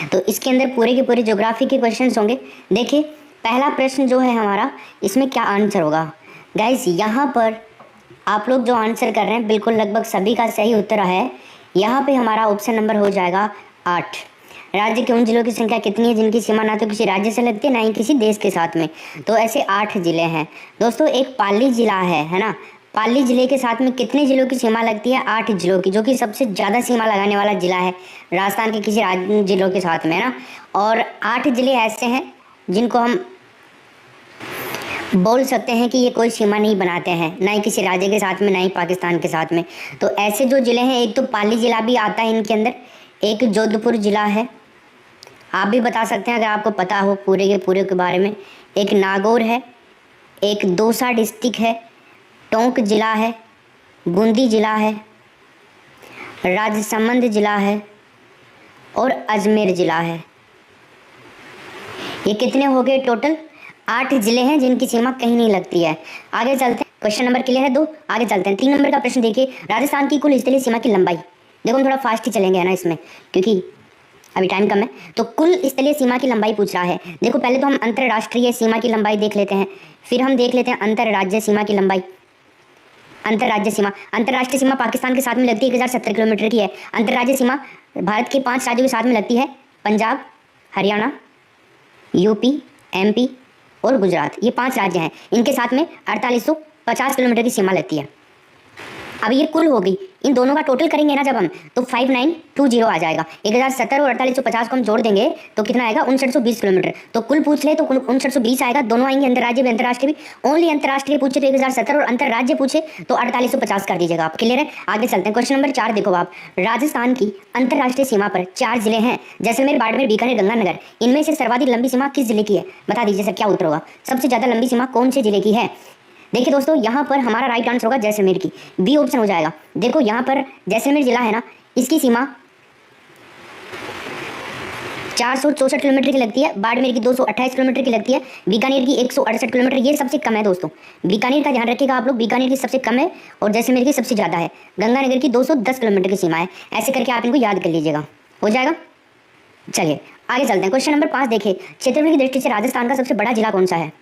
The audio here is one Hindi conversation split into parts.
तो इसके अंदर पूरे के पूरे ज्योग्राफी के क्वेश्चंस होंगे। देखिए पहला प्रश्न जो है हमारा, इसमें क्या आंसर होगा गाइस। यहाँ पर आप लोग जो आंसर कर रहे हैं बिल्कुल लगभग सभी का सही उत्तर है। यहाँ पे हमारा ऑप्शन नंबर हो जाएगा 8। राज्य के उन जिलों की संख्या कितनी है जिनकी सीमा ना तो किसी राज्य से लगती है ना ही किसी देश के साथ में। तो ऐसे 8 जिले हैं दोस्तों। एक पाली जिला है ना। पाली जिले के साथ में कितने जिलों की सीमा लगती है? 8 जिलों की, जो कि सबसे ज़्यादा सीमा लगाने वाला जिला है राजस्थान के किसी जिलों के साथ में, है ना। और 8 जिले ऐसे हैं जिनको हम बोल सकते हैं कि ये कोई सीमा नहीं बनाते हैं, ना ही किसी राज्य के साथ में ना ही पाकिस्तान के साथ में। तो ऐसे जो ज़िले हैं, एक तो पाली ज़िला भी आता है इनके अंदर, एक जोधपुर ज़िला है, आप भी बता सकते हैं अगर आपको पता हो पूरे के बारे में। एक नागौर है, एक दौसा डिस्ट्रिक्ट है, टोंक ज़िला है, बूंदी ज़िला है, राजसमंद ज़िला है और अजमेर ज़िला है। ये कितने हो गए टोटल? 8 जिले हैं जिनकी सीमा कहीं नहीं लगती है। आगे चलते हैं, क्वेश्चन नंबर क्लियर है 2। आगे चलते हैं 3 नंबर का प्रश्न। देखिए राजस्थान की कुल स्थलीय सीमा की लंबाई। देखो हम थोड़ा फास्ट ही चलेंगे है ना इसमें, क्योंकि अभी टाइम कम है। तो कुल स्थलीय सीमा की लंबाई पूछ रहा है। देखो पहले तो हम अंतर्राष्ट्रीय सीमा की लंबाई देख लेते हैं, फिर हम देख लेते हैं अंतर्राज्यीय सीमा की लंबाई। अंतर्राष्ट्रीय सीमा पाकिस्तान के साथ में लगती है 1070 किलोमीटर की है। अंतर्राज्यीय सीमा भारत के 5 राज्यों के साथ में लगती है, पंजाब, हरियाणा, यूपी, एमपी और गुजरात। ये 5 राज्य हैं, इनके साथ में 4850 किलोमीटर की सीमा लगती है। अब ये कुल होगी, इन दोनों का टोटल करेंगे ना जब हम, तो 5920 आ जाएगा। 1070 और 4850 को हम जोड़ देंगे तो कितना आएगा? 5920 किलोमीटर। तो कुल पूछ ले तो 5920 आएगा। दोनों आएंगे, अंतर्राज्य भी अंतर्राष्ट्रीय भी। ओनली अंतर्राष्ट्रीय पूछे तो 1070 और अंतर्राज्य पूछे तो 4850 कर दीजिएगा आप। क्लियर है? आगे चलते हैं, क्वेश्चन नंबर 4 देखो आप। राजस्थान की अंतर्राष्ट्रीय सीमा पर 4 जिले हैं, जैसलमेर, बाड़मेर, बीकानेर, गंगानगर। इनमें से सर्वाधिक लंबी सीमा किस जिले की है? बता दीजिए सर, क्या उत्तर होगा? सबसे ज्यादा लंबी सीमा कौन से जिले की है? देखिए दोस्तों यहाँ पर हमारा राइट आंसर होगा जैसलमेर की, बी ऑप्शन हो जाएगा। देखो यहाँ पर जैसलमेर जिला है ना, इसकी सीमा 464 किलोमीटर की लगती है, बाड़मेर की 228 किलोमीटर की लगती है, बीकानेर की 168 किलोमीटर। ये सबसे कम है दोस्तों, बीकानेर का ध्यान रखिएगा आप लोग, बीकानेर की सबसे कम है और जैसलमेर की सबसे ज़्यादा है। गंगानगर की 210 किलोमीटर की सीमा है। ऐसे करके आप इनको याद कर लीजिएगा, हो जाएगा। चलिए आगे चलते हैं, क्वेश्चन नंबर 5 देखिए। क्षेत्रफल की दृष्टि से राजस्थान का सबसे बड़ा जिला कौन सा है?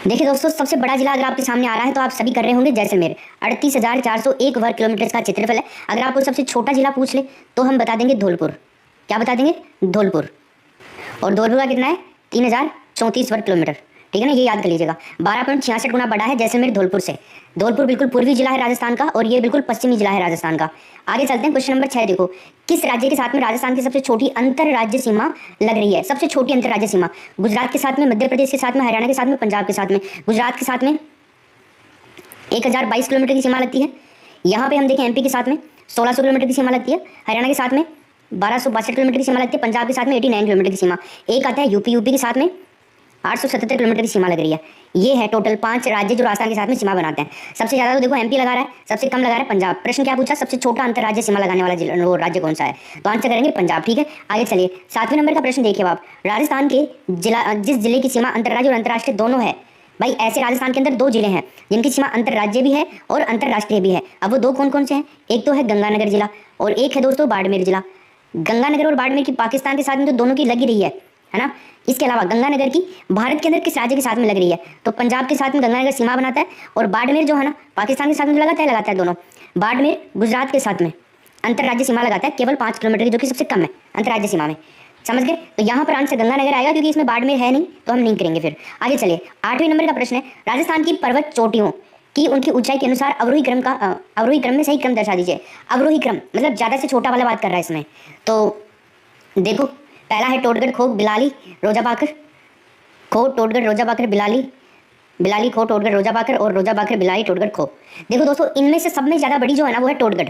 देखिए दोस्तों सबसे बड़ा जिला अगर आपके सामने आ रहा है तो आप सभी कर रहे होंगे जैसलमेर। 38,401 वर्ग किलोमीटर का क्षेत्रफल है। अगर आपको सबसे छोटा जिला पूछ ले तो हम बता देंगे धौलपुर। क्या बता देंगे? धौलपुर। और धौलपुर का कितना है? 3034 वर्ग किलोमीटर। ठीक है ना, ये याद कर लीजिएगा। 12.66 गुना बड़ा है जैसलमेर धौलपुर से। धौलपुर बिल्कुल पूर्वी जिला है राजस्थान का और ये बिल्कुल पश्चिमी जिला है राजस्थान का। आगे चलते हैं, क्वेश्चन नंबर 6 देखो। किस राज्य के साथ में राजस्थान की सबसे छोटी अंतर्राज्य सीमा लग रही है? सबसे छोटी अंतर्राज्य सीमा गुजरात के साथ में, मध्य प्रदेश के साथ में, हरियाणा के साथ में, पंजाब के साथ में। गुजरात के साथ में 1022 किलोमीटर की सीमा लगती है। यहाँ पे हम देखें एमपी के साथ में 1600 किलोमीटर की सीमा लगती है, हरियाणा के साथ में 1262 किलोमीटर की सीमा लगती है, पंजाब के साथ में 89 किलोमीटर की सीमा। एक आता है यूपी के साथ में 877 किलोमीटर की सीमा लग रही है। ये है टोटल 5 राज्य जो राजस्थान के साथ में सीमा बनाते हैं। सबसे ज़्यादा तो देखो एमपी लगा रहा है, सबसे कम लगा रहा है पंजाब। प्रश्न क्या पूछा? सबसे छोटा अंतर्राज्य सीमा लगाने वाला जिला वो राज्य कौन सा है? तो आंसर करेंगे पंजाब। ठीक है, आगे चलिए 7वें नंबर का प्रश्न देखिए आप। राजस्थान के जिस जिले की सीमा अंतर्राज्य और अंतर्राष्ट्रीय दोनों है, भाई ऐसे राजस्थान के अंदर 2 जिले हैं जिनकी सीमा अंतर्राज्य भी है और अंतर्राष्ट्रीय भी है। अब वो 2 कौन कौन से हैं? एक तो है गंगानगर जिला और एक है दोस्तों बाड़मेर जिला। गंगानगर और बाड़मेर की पाकिस्तान के साथ में तो दोनों की लगी रही है ना। इसके अलावा गंगानगर की भारत के अंदर किस राज्य के साथ में लग रही है? तो पंजाब के साथ में गंगानगर सीमा बनाता है और बाड़मेर जो है ना पाकिस्तान के साथ में लगाता है दोनों। बाड़मेर गुजरात के साथ में अंतर्राज्य सीमा लगाता है केवल 5 किलोमीटर की, जो कि सबसे कम है अंतर्राज्य सीमा में। समझ गए? तो यहाँ पर आंसर गंगानगर आएगा क्योंकि इसमें बाड़मेर है नहीं, तो हम नहीं करेंगे। फिर आगे चलिए 8वें नंबर का प्रश्न है। राजस्थान की पर्वत चोटियों की उनकी ऊंचाई के अनुसार अवरोही क्रम में सही क्रम दर्शा दीजिए। अवरोही क्रम मतलब ज़्यादा से छोटा वाला बात कर रहा है इसमें। तो देखो पहला है टोटगढ़, खो, बिलाली, रोजाबाकर, खो, टोटगढ़, रोजाबाकर, बिलाली, बिलाली, खो, टोटगढ़, रोजाबाकर और रोजाबाकर, बिलाली, टोटगढ़, खो। देखो दोस्तों इनमें से सब में ज़्यादा बड़ी जो है ना वो है टोटगढ़,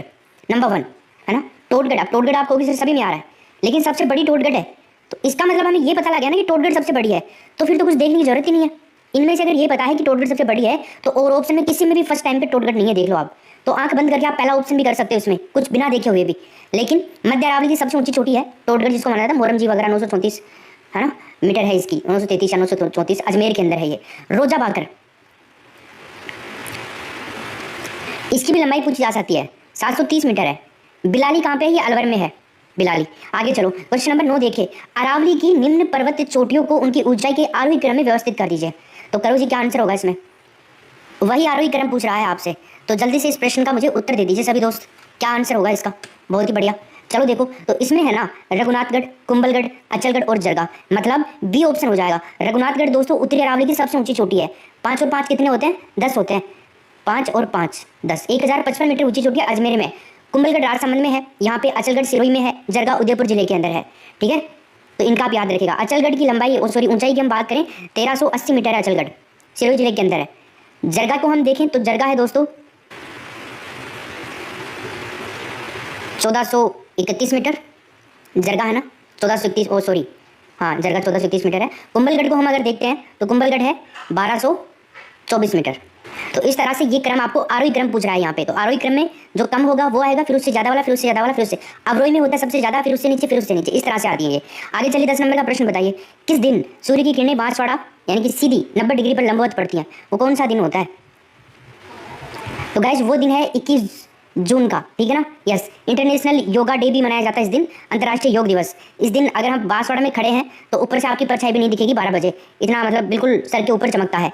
नंबर 1 है ना। टोटगढ़, अब टोटगढ़ आपको सभी में आ रहा है लेकिन सबसे बड़ी टोटगढ़ है। तो इसका मतलब हमें ये पता लग गया ना कि टोटगढ़ सबसे बड़ी है, तो फिर तो कुछ देखने की जरूरत ही नहीं है। इनमें से अगर ये पता है कि टोटगढ़ सबसे बड़ी है तो और ऑप्शन में किसी में भी फर्स्ट टाइम पे टोटगढ़ नहीं है, देख लो आप। तो आंख बंद करके आप पहला ऑप्शन भी कर सकते हो इसमें कुछ बिना देखे हुए भी। लेकिन मध्य अरावली की सबसे ऊंची चोटी है टोटगढ़, जिसको माना जाता है मोरमजी वगैरह 934 है ना मीटर है इसकी, 933 या 934, अजमेर के अंदर है ये। रोजाबाकर, इसकी भी लंबाई पूछी जा सकती है, 730 मीटर है। बिलाली कहाँ पे है? ये अलवर में है। बिलाली। आगे चलो, क्वेश्चन नंबर 9 देखिए, अरावली की निम्न पर्वत चोटियों को उनकी ऊंचाई के आरोही क्रम में व्यवस्थित कर दीजिए। तो करो जी, क्या आंसर होगा इसमें? वही आरोही क्रम पूछ रहा है आपसे, तो जल्दी से इस प्रश्न का मुझे उत्तर दे दीजिए सभी दोस्त, क्या आंसर होगा इसका? बहुत ही बढ़िया। चलो देखो, तो इसमें है ना रघुनाथगढ़, कुंभलगढ़, अचलगढ़ और जरगा, मतलब बी ऑप्शन हो जाएगा। रघुनाथगढ़ दोस्तों उत्तरी अरावली की सबसे ऊंची चोटी है। 5 और 5 कितने होते हैं? 10 होते हैं। 5 और 5 10, 1055 मीटर ऊंची चोटी अजमेर में। कुंभलगढ़ राजसमंद में है, यहाँ पे अचलगढ़ सिरोही में है, जरगा उदयपुर जिले के अंदर है। ठीक है, तो इनका आप याद रखिएगा। अचलगढ़ की लंबाई सॉरी ऊंचाई की हम बात करें 1380 मीटर है, अचलगढ़ सिरोही जिले के अंदर है। जरगा को हम देखें तो जरगा है दोस्तों 1431 मीटर, जरगा है ना 1431, ओ सॉरी हाँ जरगा 1431 मीटर है। कुंभलगढ़ को हम अगर देखते हैं तो कुंभलगढ़ है 1224 मीटर। तो इस तरह से ये क्रम आपको आरोही क्रम पूछ रहा है यहाँ पे, तो आरोही क्रम में जो कम होगा वो आएगा, फिर उससे ज्यादा वाला, फिर उससे ज्यादा वाला, फिर उससे अवरोही में होता है सबसे ज्यादा, फिर उससे नीचे, फिर उससे नीचे, इस तरह से आती है ये। आगे चलिए 10 नंबर का प्रश्न बताइए, किस दिन सूर्य की किरणें बांसवाड़ा यानी कि सीधी 90 डिग्री पर लंबवत पड़ती हैं? वो कौन सा दिन होता है? तो गाइस वो दिन है 21 जून का, ठीक है ना। यस, इंटरनेशनल योगा डे भी मनाया जाता है इस दिन, अंतर्राष्ट्रीय योग दिवस। इस दिन अगर हम बांसवाड़ा में खड़े हैं तो ऊपर से आपकी परछाई भी नहीं दिखेगी 12 बजे, इतना मतलब बिल्कुल सर के ऊपर चमकता है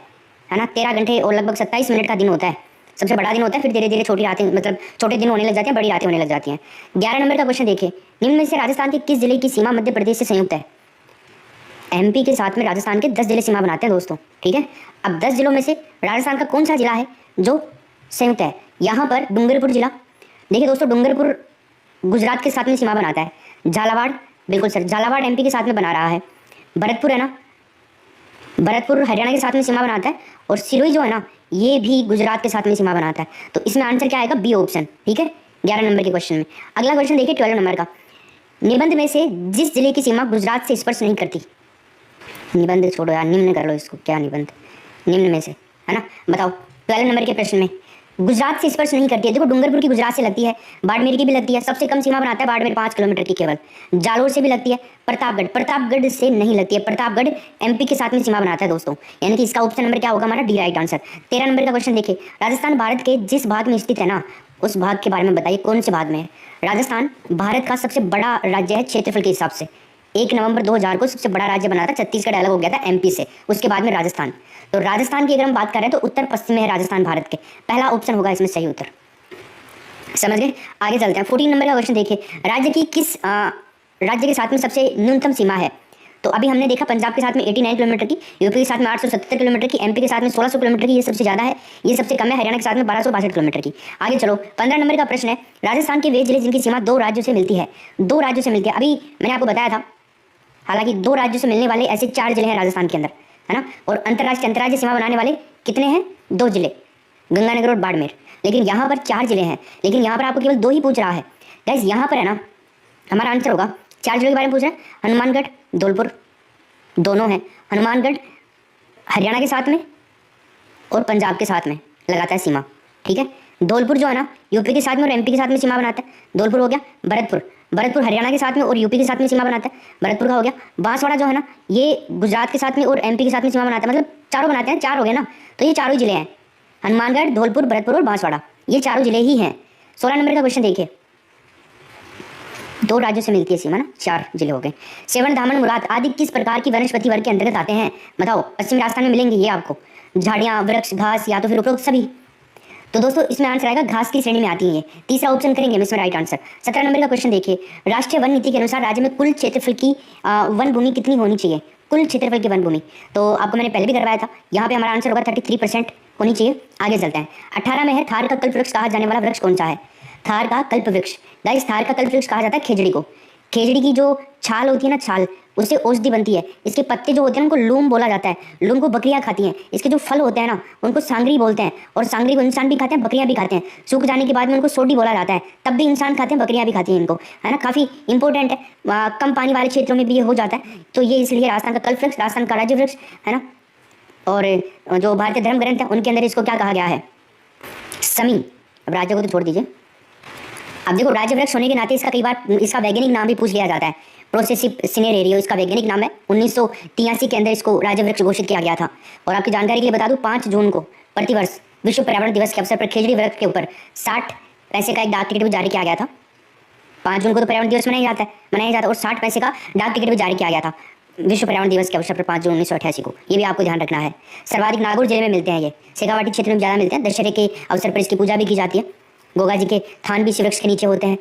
ना। 13 घंटे और लगभग 27 मिनट का दिन होता है, सबसे बड़ा दिन होता है। फिर धीरे धीरे छोटी रातें, मतलब छोटे दिन होने लग जाते हैं, बड़ी रातें होने लग जाती हैं। 11 नंबर का क्वेश्चन देखिए, निम्न में से राजस्थान के किस जिले की सीमा मध्य प्रदेश से संयुक्त है? एमपी के साथ में राजस्थान के 10 जिले सीमा बनाते हैं दोस्तों, ठीक है। अब 10 जिलों में से राजस्थान का कौन सा जिला है जो संयुक्त है? यहाँ पर डूंगरपुर जिला, देखिए दोस्तों डूंगरपुर गुजरात के साथ में सीमा बनाता है। झालावाड़, बिल्कुल सर, झालावाड़ एमपी के साथ में बना रहा है। भरतपुर है ना, भरतपुर हरियाणा के साथ में सीमा बनाता है। और सिरोही जो है ना, ये भी गुजरात के साथ में सीमा बनाता है। तो इसमें आंसर क्या आएगा? बी ऑप्शन, ठीक है, 11 नंबर के क्वेश्चन में। अगला क्वेश्चन देखिए 12 नंबर का, निबंध में से जिस जिले की सीमा गुजरात से स्पर्श नहीं करती, निबंध छोड़ो यार, निम्न कर लो इसको, क्या निबंध, निम्न में से, है ना, बताओ 12 नंबर के प्रश्न में गुजरात से स्पर्श नहीं करती है। देखो डूंगरपुर की गुजरात से लगती है, बाड़मेर की भी लगती है, सबसे कम सीमा बनाता है बाड़मेर 5 किलोमीटर की केवल। जालोर से भी लगती है, प्रतापगढ़, प्रतापगढ़ से नहीं लगती है, प्रतापगढ़ एमपी के साथ में सीमा बनाता है दोस्तों, यानी कि इसका ऑप्शन नंबर क्या होगा हमारा? D right answer. 13 नंबर का क्वेश्चन देखिए, राजस्थान भारत के जिस भाग में स्थित है ना, उस भाग के बारे में बताइए कौन से भाग में है? राजस्थान भारत का सबसे बड़ा राज्य है क्षेत्रफल के हिसाब से। 1 नवंबर 2000 को सबसे बड़ा राज्य बना था, छत्तीसगढ़ अलग हो गया था एमपी से, उसके बाद में राजस्थान। तो राजस्थान की अगर हम बात करें तो उत्तर पश्चिम में है राजस्थान भारत के, पहला ऑप्शन होगा इसमें सही उत्तर, समझ गए। आगे चलते हैं 14 नंबर का क्वेश्चन देखिए, राज्य की किस राज्य के साथ में सबसे न्यूनतम सीमा है? तो अभी हमने देखा पंजाब के साथ में 89 किलोमीटर की, यूपी के साथ में 877 किलोमीटर की, एमपी के साथ में 1600 किलोमीटर की, ये सबसे ज्यादा है, ये सबसे कम है हरियाणा के साथ में 1262 किलोमीटर की। आगे चलो 15 नंबर का प्रश्न है, राजस्थान के वे जिले जिनकी सीमा 2 राज्यों से मिलती है, 2 राज्यों से मिलती है। अभी मैंने आपको बताया था, हालांकि 2 राज्यों से मिलने वाले ऐसे 4 जिले हैं राजस्थान के अंदर, है ना। और अंतर्राज्यीय सीमा बनाने वाले कितने हैं? 2 जिले, गंगानगर और बाड़मेर। लेकिन यहाँ पर 4 जिले हैं, लेकिन यहाँ पर आपको केवल 2 ही पूछ रहा है। गाइस यहाँ पर है ना, हमारा आंसर होगा 4 जिलों के बारे में पूछ रहे हैं, हनुमानगढ़, धौलपुर, दोनों हैं। हनुमानगढ़ हरियाणा के साथ में और पंजाब के साथ में लगाता है सीमा, ठीक है। धौलपुर जो है ना, यूपी के साथ में और एमपी के साथ में सीमा बनाता है, धौलपुर हो गया। भरतपुर, भरतपुर हरियाणा के साथ में और यूपी के साथ में सीमा बनाता है, भरतपुर का हो गया। बांसवाड़ा जो है ना, ये गुजरात के साथ में और एमपी के साथ में सीमा बनाता है, मतलब चारों बनाते हैं, 4 हो गए ना, तो ये चारों जिले हैं, हनुमानगढ़, धौलपुर, भरतपुर और बांसवाड़ा, ये चारों जिले ही हैं। 16 नंबर का क्वेश्चन देखिए, 2 राज्यों से मिलती है सीमा ना, 4 जिले हो गए। सेवन, धामन, मुराद आदि किस प्रकार की वनस्पति वर्ग के अंतर्गत आते हैं? बताओ, पश्चिमी राजस्थान में मिलेंगे ये आपको, झाड़ियाँ, वृक्ष, घास या तो फिर उपरोक्त सभी। तो दोस्तों इसमें आंसर आएगा घास की श्रेणी में आती है ये, तीसरा ऑप्शन करेंगे हम इसमें राइट आंसर। 17 नंबर का क्वेश्चन देखिए, राष्ट्रीय वन नीति के अनुसार राज्य में कुल क्षेत्रफल की वन भूमि कितनी होनी चाहिए? कुल क्षेत्रफल की वन भूमि, तो आपको मैंने पहले भी करवाया था, यहाँ पे हमारा आंसर होगा 33% होनी चाहिए। आगे चलते हैं 18 में है, थार का कल्प वृक्ष कहा जाने वाला वृक्ष कौन सा है? थार का कल्प वृक्ष, गाइस थार का कल्प वृक्ष कहा जाता है खेजड़ी को। खेजड़ी की जो छाल होती है ना, छाल, उससे औषधि बनती है। इसके पत्ते जो होते हैं उनको लूम बोला जाता है, लूम को बकरियां खाती हैं। इसके जो फल होते हैं ना, उनको सांगरी बोलते हैं, और सांगरी को इंसान भी खाते हैं, बकरियां भी खाते हैं। सूख जाने के बाद में उनको सोडी बोला जाता है, तब भी इंसान खाते हैं, बकरियां भी खाती हैं इनको, है ना। काफ़ी इंपॉर्टेंट है, कम पानी वाले क्षेत्रों में भी ये हो जाता है, तो ये इसलिए राजस्थान का कल्प वृक्ष, राजस्थान का राज्य वृक्ष, है ना। और जो भारतीय धर्म ग्रंथ है उनके अंदर इसको क्या कहा गया है? समी। अब राज्य को तो छोड़ दीजिए, अब देखो राज्य वृक्ष होने के नाते इसका कई बार इसका वैज्ञानिक नाम भी पूछ लिया जाता है, प्रोसेसिव सिनेरेरियो इसका वैज्ञानिक नाम है। 1983 के अंदर इसको राज्य वृक्ष घोषित किया गया था। और आपकी जानकारी के लिए बता दूं, 5 जून को प्रतिवर्ष विश्व पर्यावरण दिवस के अवसर पर खेजड़ी वृक्ष के ऊपर 60 पैसे का एक डाक टिकट भी जारी किया गया था। 5 जून को तो पर्यावरण दिवस मनाया जाता है और 60 पैसे का डाक टिकट भी जारी किया गया था विश्व पर्यावरण दिवस के अवसर पर 5 जून 1988 को। ये भी आपको ध्यान रखना है। सर्वाधिक नागौर जिले में मिलते हैं ये, शेखावाटी क्षेत्र में ज़्यादा मिलते हैं। दशहरे के अवसर पर इसकी पूजा भी की जाती है। गोगा जी के थान भी शिवृक्ष के नीचे होते हैं।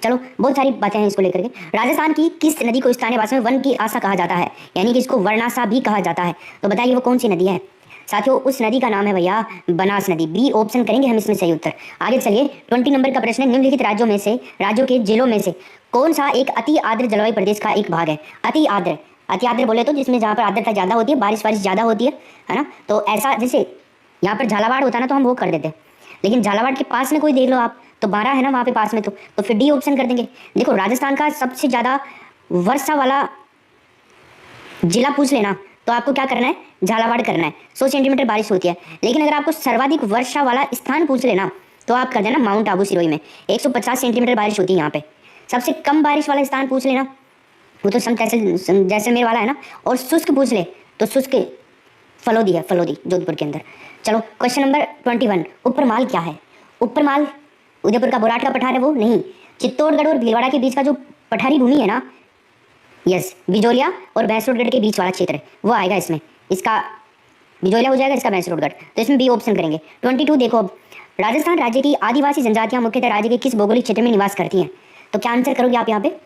चलो बहुत सारी बातें हैं इसको लेकर के। राजस्थान की किस नदी को स्थानीय भाषा में वन की आशा कहा जाता है, यानी कि इसको वर्णाशा भी कहा जाता है। तो बताइए वो कौन सी नदी है साथियों? उस नदी का नाम है भैया बनास नदी। बी ऑप्शन करेंगे हम इसमें सही उत्तर। आगे चलिए 20 नंबर का प्रश्न है, निम्नलिखित राज्यों के जिलों में से कौन सा एक अति आर्द्र जलवायु प्रदेश का एक भाग है? अति आर्द्र बोले तो जिसमें जहाँ पर आर्द्रता ज़्यादा होती है, बारिश ज़्यादा होती है ना। तो ऐसा जैसे यहाँ पर झालावाड़ होता है ना, तो हम वो कर देते हैं, लेकिन झालावाड़ के पास में कोई देख लो आप, तो 12 है ना वहाँ पे पास में, तो फिर डी ऑप्शन कर देंगे। देखो राजस्थान का सबसे ज़्यादा वर्षा वाला जिला पूछ लेना तो आपको क्या करना है, झालावाड़ करना है। 100 सेंटीमीटर बारिश होती है। लेकिन अगर आपको सर्वाधिक वर्षा वाला स्थान पूछ लेना तो आप कर देना माउंट आबू सिरोही में, 150 सेंटीमीटर बारिश होती है यहाँ पे। सबसे कम बारिश वाला स्थान पूछ लेना वो तो जैसलमेर वाला है ना। और शुष्क पूछ ले तो शुष्क फलोदी है, फलोदी जोधपुर के अंदर। चलो क्वेश्चन नंबर 21, उपरमाल क्या है? उपरमाल उदयपुर का बोराट का पठार है वो नहीं, चित्तौड़गढ़ और भीलवाड़ा के बीच का जो पठारी भूमि है ना, यस, बिजोलिया और भैंसरोडगढ़ के बीच वाला क्षेत्र है वो आएगा इसमें। इसका बिजोलिया हो जाएगा, इसका भैंसरोडगढ़, तो इसमें बी ऑप्शन करेंगे। 22 देखो अब, राजस्थान राज्य की आदिवासी जनजातियां मुख्यतः राज्य के किस भौगोलिक क्षेत्र में निवास करती हैं? तो क्या आंसर करोगे आप यहाँ पे?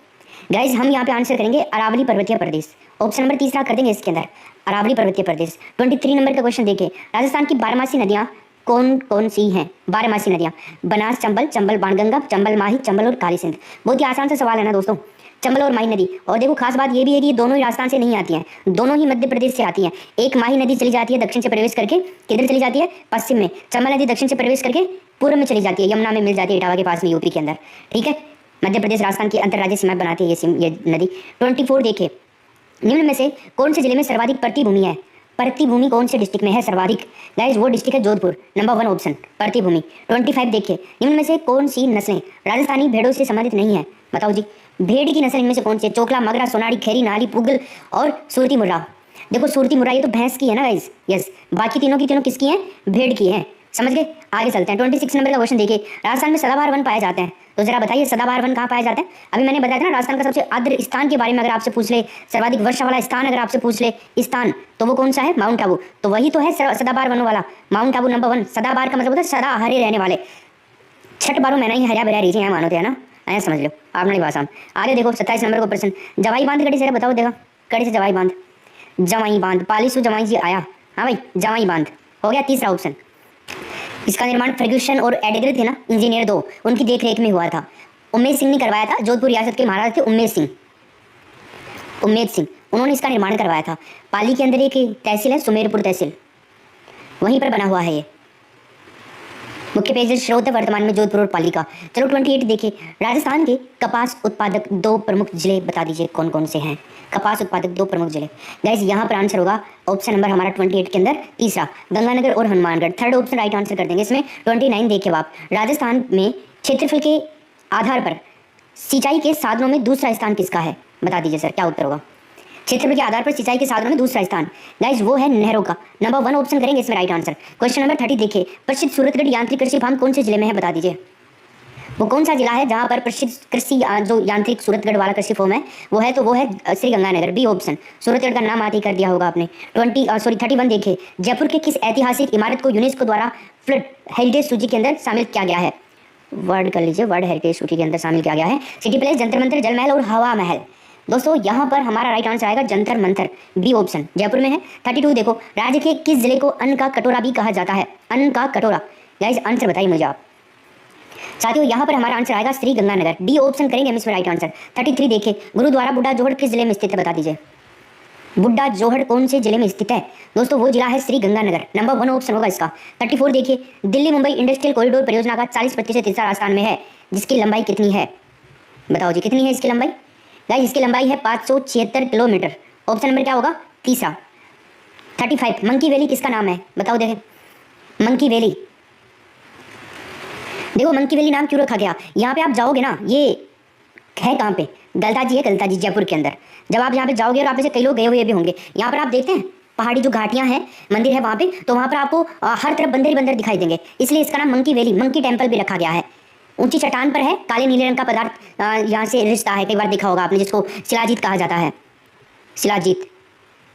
गाइज हम यहाँ पे आंसर करेंगे अरावली पर्वतीय प्रदेश। ऑप्शन नंबर तीसरा कर देंगे इसके अंदर, अरावली पर्वतीय प्रदेश। 23 नंबर का क्वेश्चन देखिए, राजस्थान की 12मासी नदियाँ कौन कौन सी हैं? 12मासी नदियाँ बनास, चंबल बाणगंगा, चंबल माही, चंबल और काली सिंध। बहुत ही आसान सा सवाल है ना दोस्तों, चंबल और माही नदी। और देखो खास बात ये भी है कि ये दोनों ही राजस्थान से नहीं आती हैं, दोनों ही मध्य प्रदेश से आती हैं। एक माही नदी चली जाती है दक्षिण से प्रवेश करके, किधर चली जाती है? पश्चिम में। चंबल नदी दक्षिण से प्रवेश करके पूर्व में चली जाती है, यमुना में मिल जाती है इटावा के पास में, यूपी के अंदर। ठीक है, मध्य प्रदेश राजस्थान की अंतर्राज्यीय सीमा बनाती है ये नदी। 24 देखिए, निम्न में से कौन से जिले में सर्वाधिक परती भूमि है? परती भूमि कौन से डिस्ट्रिक्ट में है सर्वाधिक? गाइस वो डिस्ट्रिक्ट है जोधपुर, नंबर 1 ऑप्शन परती भूमि। 25 देखिए, निम्न में से कौन सी नस्लें राजस्थानी भेड़ों से संबंधित नहीं है? बताओ जी, भेड़ की नस्ल इनमें से कौन सी है? चोकला, मगरा, सोनाड़ी, खेरी, नाली, पुगल और सुरती मुर्रा। देखो सुरती मुर्रा ये तो भैंस की है ना गाइस, यस, बाकी तीनों की तीनों किसकी हैं? भेड़ की हैं। समझ गए? आगे चलते हैं। 26 नंबर का क्वेश्चन देखिए, राजस्थान में सदाबहार वन पाए जाते हैं, तो जरा बताइए सदाबहार वन कहाँ पाए जाते हैं? अभी मैंने बताया था ना, राजस्थान का सबसे आर्द्र स्थान के बारे में अगर आपसे पूछ ले, सर्वाधिक वर्षा वाला स्थान अगर आपसे पूछ ले स्थान, तो वो कौन सा है? माउंट आबू। तो वही तो है सदाबहार वनों वाला, माउंट आबू नंबर 1। सदाबहार का मतलब होता है सदा हरे रहने वाले, 6 बारों महीना ही हरिया भरिया रीझे हैं मानो थे, है ना, ऐसा समझ लो आप नहीं भाषा। आगे देखो 27 नंबर को प्रश्न, जवाई बांध कड़ी से बताओ, देखा कड़ी से जवाई बांध, जवाई बांध पालीसु जवाई जी आया, हाँ भाई जवाई बांध हो गया तीसरा ऑप्शन। इसका निर्माण फर्ग्यूसन और एडगर थे ना इंजीनियर 2, उनकी देखरेख में हुआ था। उम्मेद सिंह ने करवाया था, जोधपुर रियासत के महाराज थे उम्मेद सिंह, उन्होंने इसका निर्माण करवाया था। पाली के अंदर एक तहसील है सुमेरपुर तहसील, वहीं पर बना हुआ है ये। मुख्य पेयजल स्रोत है वर्तमान में जोधपुर और पाली का। चलो 28 देखिए, राजस्थान के कपास उत्पादक 2 प्रमुख जिले बता दीजिए कौन कौन से हैं? कपास उत्पादक 2 प्रमुख जिले। गाइस यहाँ पर आंसर होगा ऑप्शन नंबर हमारा 28 के अंदर तीसरा, गंगानगर और Hanumangarh. Third option right answer कर देंगे इसमें। 29 देखिए आप, राजस्थान में क्षेत्रफल के आधार पर सिंचाई के साधनों में दूसरा स्थान किसका है? बता दीजिए सर, क्या उत्तर होगा? क्षेत्रफल के आधार पर सिंचाई के साधनों में दूसरा स्थान, गाइस वो है नहरों का, नंबर 1 ऑप्शन करेंगे इसमें राइट आंसर। क्वेश्चन नंबर 30 देखिए, प्रसिद्ध सूरतगढ़ यांत्रिक कृषि फार्म कौन से जिले में है? बता दीजिए वो कौन सा जिला है जहां पर प्रसिद्ध कृषि जो यांत्रिक सूरतगढ़ वाला कृषि फार्म है वो है? तो वो है श्री गंगानगर, बी ऑप्शन। सूरतगढ़ का नाम आते ही कर दिया होगा आपने। 31 देखिए, जयपुर के किस ऐतिहासिक इमारत को यूनेस्को द्वारा वर्ल्ड हेरिटेज सूची के अंदर शामिल किया गया है? वर्ड कर लीजिए, वर्ल्ड हेरिटेज सूची के अंदर शामिल किया गया है। सिटी प्लेस, जंतर मंतर, जल महल और हवा महल। दोस्तों यहाँ पर हमारा राइट आंसर आएगा जंतर मंतर, बी ऑप्शन, जयपुर में है। 32 देखो, राज्य के किस जिले को अन्न का कटोरा भी कहा जाता है? अन्न का कटोरा, गाइस आंसर बताइए मुझे आप। साथियों यहाँ पर हमारा आंसर आएगा श्री गंगानगर, डी ऑप्शन करेंगे हम इसमें राइट आंसर। 33 देखिए, गुरुद्वारा बुड्ढा जोहड़ किस जिले में स्थित है? बता दीजिए बुड्ढा जोहड़ कौन से जिले में स्थित है? दोस्तों वो जिला है श्री गंगानगर, नंबर 1 ऑप्शन होगा इसका। 34 देखिए, दिल्ली मुंबई इंडस्ट्रियल कॉरिडोर परियोजना का 40% हिस्सा राजस्थान में है, जिसकी लंबाई कितनी है? बताओ जी कितनी है इसकी लंबाई? गाइस इसकी लंबाई है 576 किलोमीटर। ऑप्शन नंबर क्या होगा? तीसरा। 35 मंकी वैली किसका नाम है? बताओ देखें, मंकी वैली। देखो मंकी वैली नाम क्यों रखा गया? यहाँ पे आप जाओगे ना, ये है कहाँ पे? गलताजी है, गलताजी जयपुर के अंदर। जब आप यहाँ पे जाओगे और आप ऐसे कई लोग गए हुए भी होंगे, यहाँ पर आप देखते हैं पहाड़ी जो घाटियाँ हैं, मंदिर है वहाँ पे, तो वहाँ पर आपको हर तरफ बंदर ही बंदर दिखाई देंगे, इसलिए इसका नाम मंकी वैली, मंकी टेम्पल भी रखा गया है। ऊंची चट्टान पर है, काले नीले रंग का पदार्थ यहाँ से रिश्ता है, कई बार देखा होगा आपने, जिसको शिलाजीत कहा जाता है। शिलाजीत,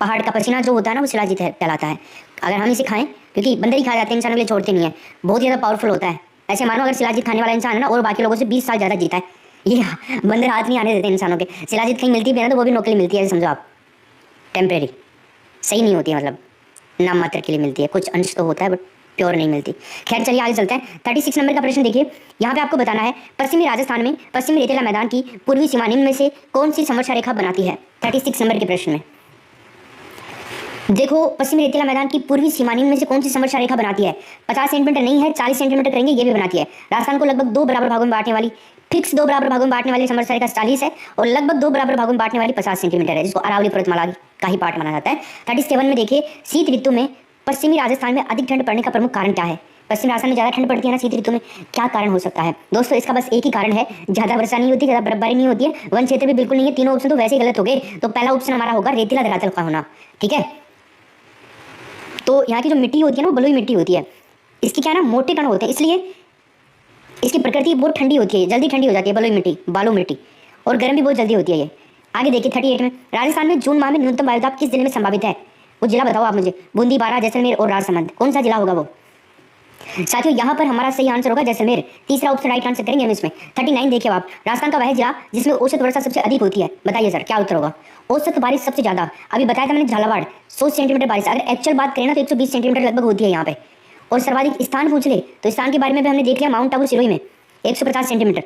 पहाड़ का पसीना जो होता है ना, वो शिलाजीत है कहलाता है। अगर हम इसे खाएं, क्योंकि बंदर ही खा जाते हैं, इंसानों के लिए छोड़ते नहीं है, बहुत ज़्यादा पावरफुल होता है। ऐसे मानो अगर शिलाजीत खाने वाला इंसान है ना, और बाकी लोगों से 20 साल ज़्यादा जीता है। ये बंदर हाथ नहीं आने देते इंसानों के। शिलाजीत कहीं मिलती भी है ना, तो वो भी नकली मिलती है, समझो आप, टेम्परेरी, सही नहीं होती है, मतलब नाम मात्र के लिए मिलती है, कुछ अंश तो होता है बट प्योर नहीं मिलती। खैर चलिए आगे चलते हैं। 36 नंबर का प्रश्न देखिए, यहाँ पे आपको बताना है पश्चिमी राजस्थान में पश्चिमी रेतीला मैदान की पूर्वी सीमा निम्न में से कौन सी समवर्षा रेखा बनाती है। 36 नंबर के प्रश्न में देखो, पश्चिमी रेतीला मैदान की पूर्वी सीमा निम्न में से कौन सी समवर्षा रेखा बनाती है। 50 सेंटीमीटर नहीं है, 40 सेंटीमीटर करेंगे, ये भी बनाती है। राजस्थान को लगभग 2 बराबर भागों में बांटने वाली, फिक्स 2 बराबर भागों में बांटने वाली समवर्षा रेखा 40 है, और लगभग 2 बराबर भागों में बांटने वाली 50 सेंटीमीटर है, जिसको अरावली पर्वतमाला का ही पार्ट माना जाता है। 37 में देखिए, शीत ऋतु में पश्चिमी राजस्थान में अधिक ठंड पड़ने का प्रमुख कारण क्या है। पश्चिम राजस्थान में ज़्यादा ठंड पड़ती है ना शीत ऋतु में, क्या कारण हो सकता है दोस्तों। इसका बस एक ही कारण है, ज़्यादा वर्षा नहीं होती, ज़्यादा बर्फबारी नहीं होती है, वन क्षेत्र भी बिल्कुल नहीं है। तीनों ऑप्शन तो वैसे ही गलत हो गए, तो पहला ऑप्शन हमारा होगा रेतीला धरातल का होना, ठीक है। तो यहाँ की जो मिट्टी होती है ना, वो बलुई मिट्टी होती है, इसकी क्या है ना, मोटे कण होते हैं, इसलिए इसकी प्रकृति बहुत ठंडी होती है, जल्दी ठंडी हो जाती है, बलुई मिट्टी, बालू मिट्टी, और गर्म भी बहुत जल्दी होती है ये। आगे देखिए 38 में, राजस्थान में जून माह में न्यूनतम वायुदाब किस जिले में संभावित है। वो जिला बताओ आप मुझे, बूंदी, बारां, जैसलमेर और राजसमंद, कौन सा जिला होगा वो। साथियों यहाँ पर हमारा सही आंसर होगा जैसलमेर, तीसरा ऑप्शन राइट आंसर करेंगे हम इसमें। 39 देखिए आप, राजस्थान का वह जिला जिसमें औसत वर्षा सबसे अधिक होती है, बताइए सर क्या उत्तर होगा। औसत बारिश सबसे ज्यादा, अभी बताया था मैंने, झालावाड़ 100 सेंटीमीटर बारिश, अगर एक्चुअल बात करें ना तो 120 सेंटीमीटर लगभग होती है यहाँ पे। और सर्वाधिक स्थान पूछ ले तो स्थान के बारे में भी हमने देख लिया, माउंट आबू सिरोही में 150 सेंटीमीटर।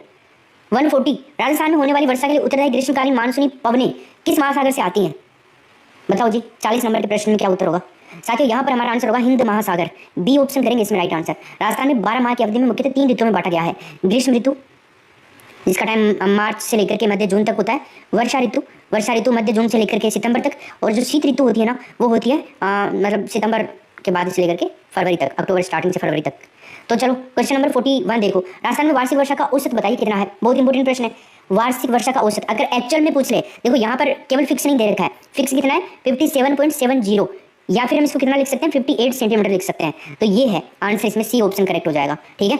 140, राजस्थान में होने वाली वर्षा के लिए उत्तरदायी ग्रीष्मकालीन मानसूनी पवनें किस महासागर से आती हैं, बताओ जी। 40 नंबर के प्रश्न में क्या उत्तर होगा। साथियों यहाँ पर हमारा आंसर होगा हिंद महासागर, बी ऑप्शन करेंगे इसमें राइट आंसर। राजस्थान में 12 माह की अवधि में मुख्यतः 3 ऋतुओं में बांटा गया है। ग्रीष्म ऋतु, जिसका टाइम मार्च से लेकर के मध्य जून तक होता है। वर्षा ऋतु मध्य जून से लेकर के सितंबर तक। और जो शीत ऋतु होती है ना, वो होती है मतलब सितंबर के बाद से लेकर के फरवरी तक, अक्टूबर स्टार्टिंग से फरवरी तक। तो चलो क्वेश्चन नंबर 41 देखो, राजस्थान में वार्षिक वर्षा का औसत बताइए कितना है, बहुत इंपॉर्टेंट प्रश्न है। वार्षिक वर्षा का औसत अगर एक्चुअल में पूछ ले, देखो यहाँ पर केवल फिक्स नहीं दे रखा है, फिक्स कितना है 57.70, या फिर हम इसको कितना लिख सकते हैं 58 सेंटीमीटर लिख सकते हैं। तो ये है आंसर, इसमें सी ऑप्शन करेक्ट हो जाएगा, ठीक है।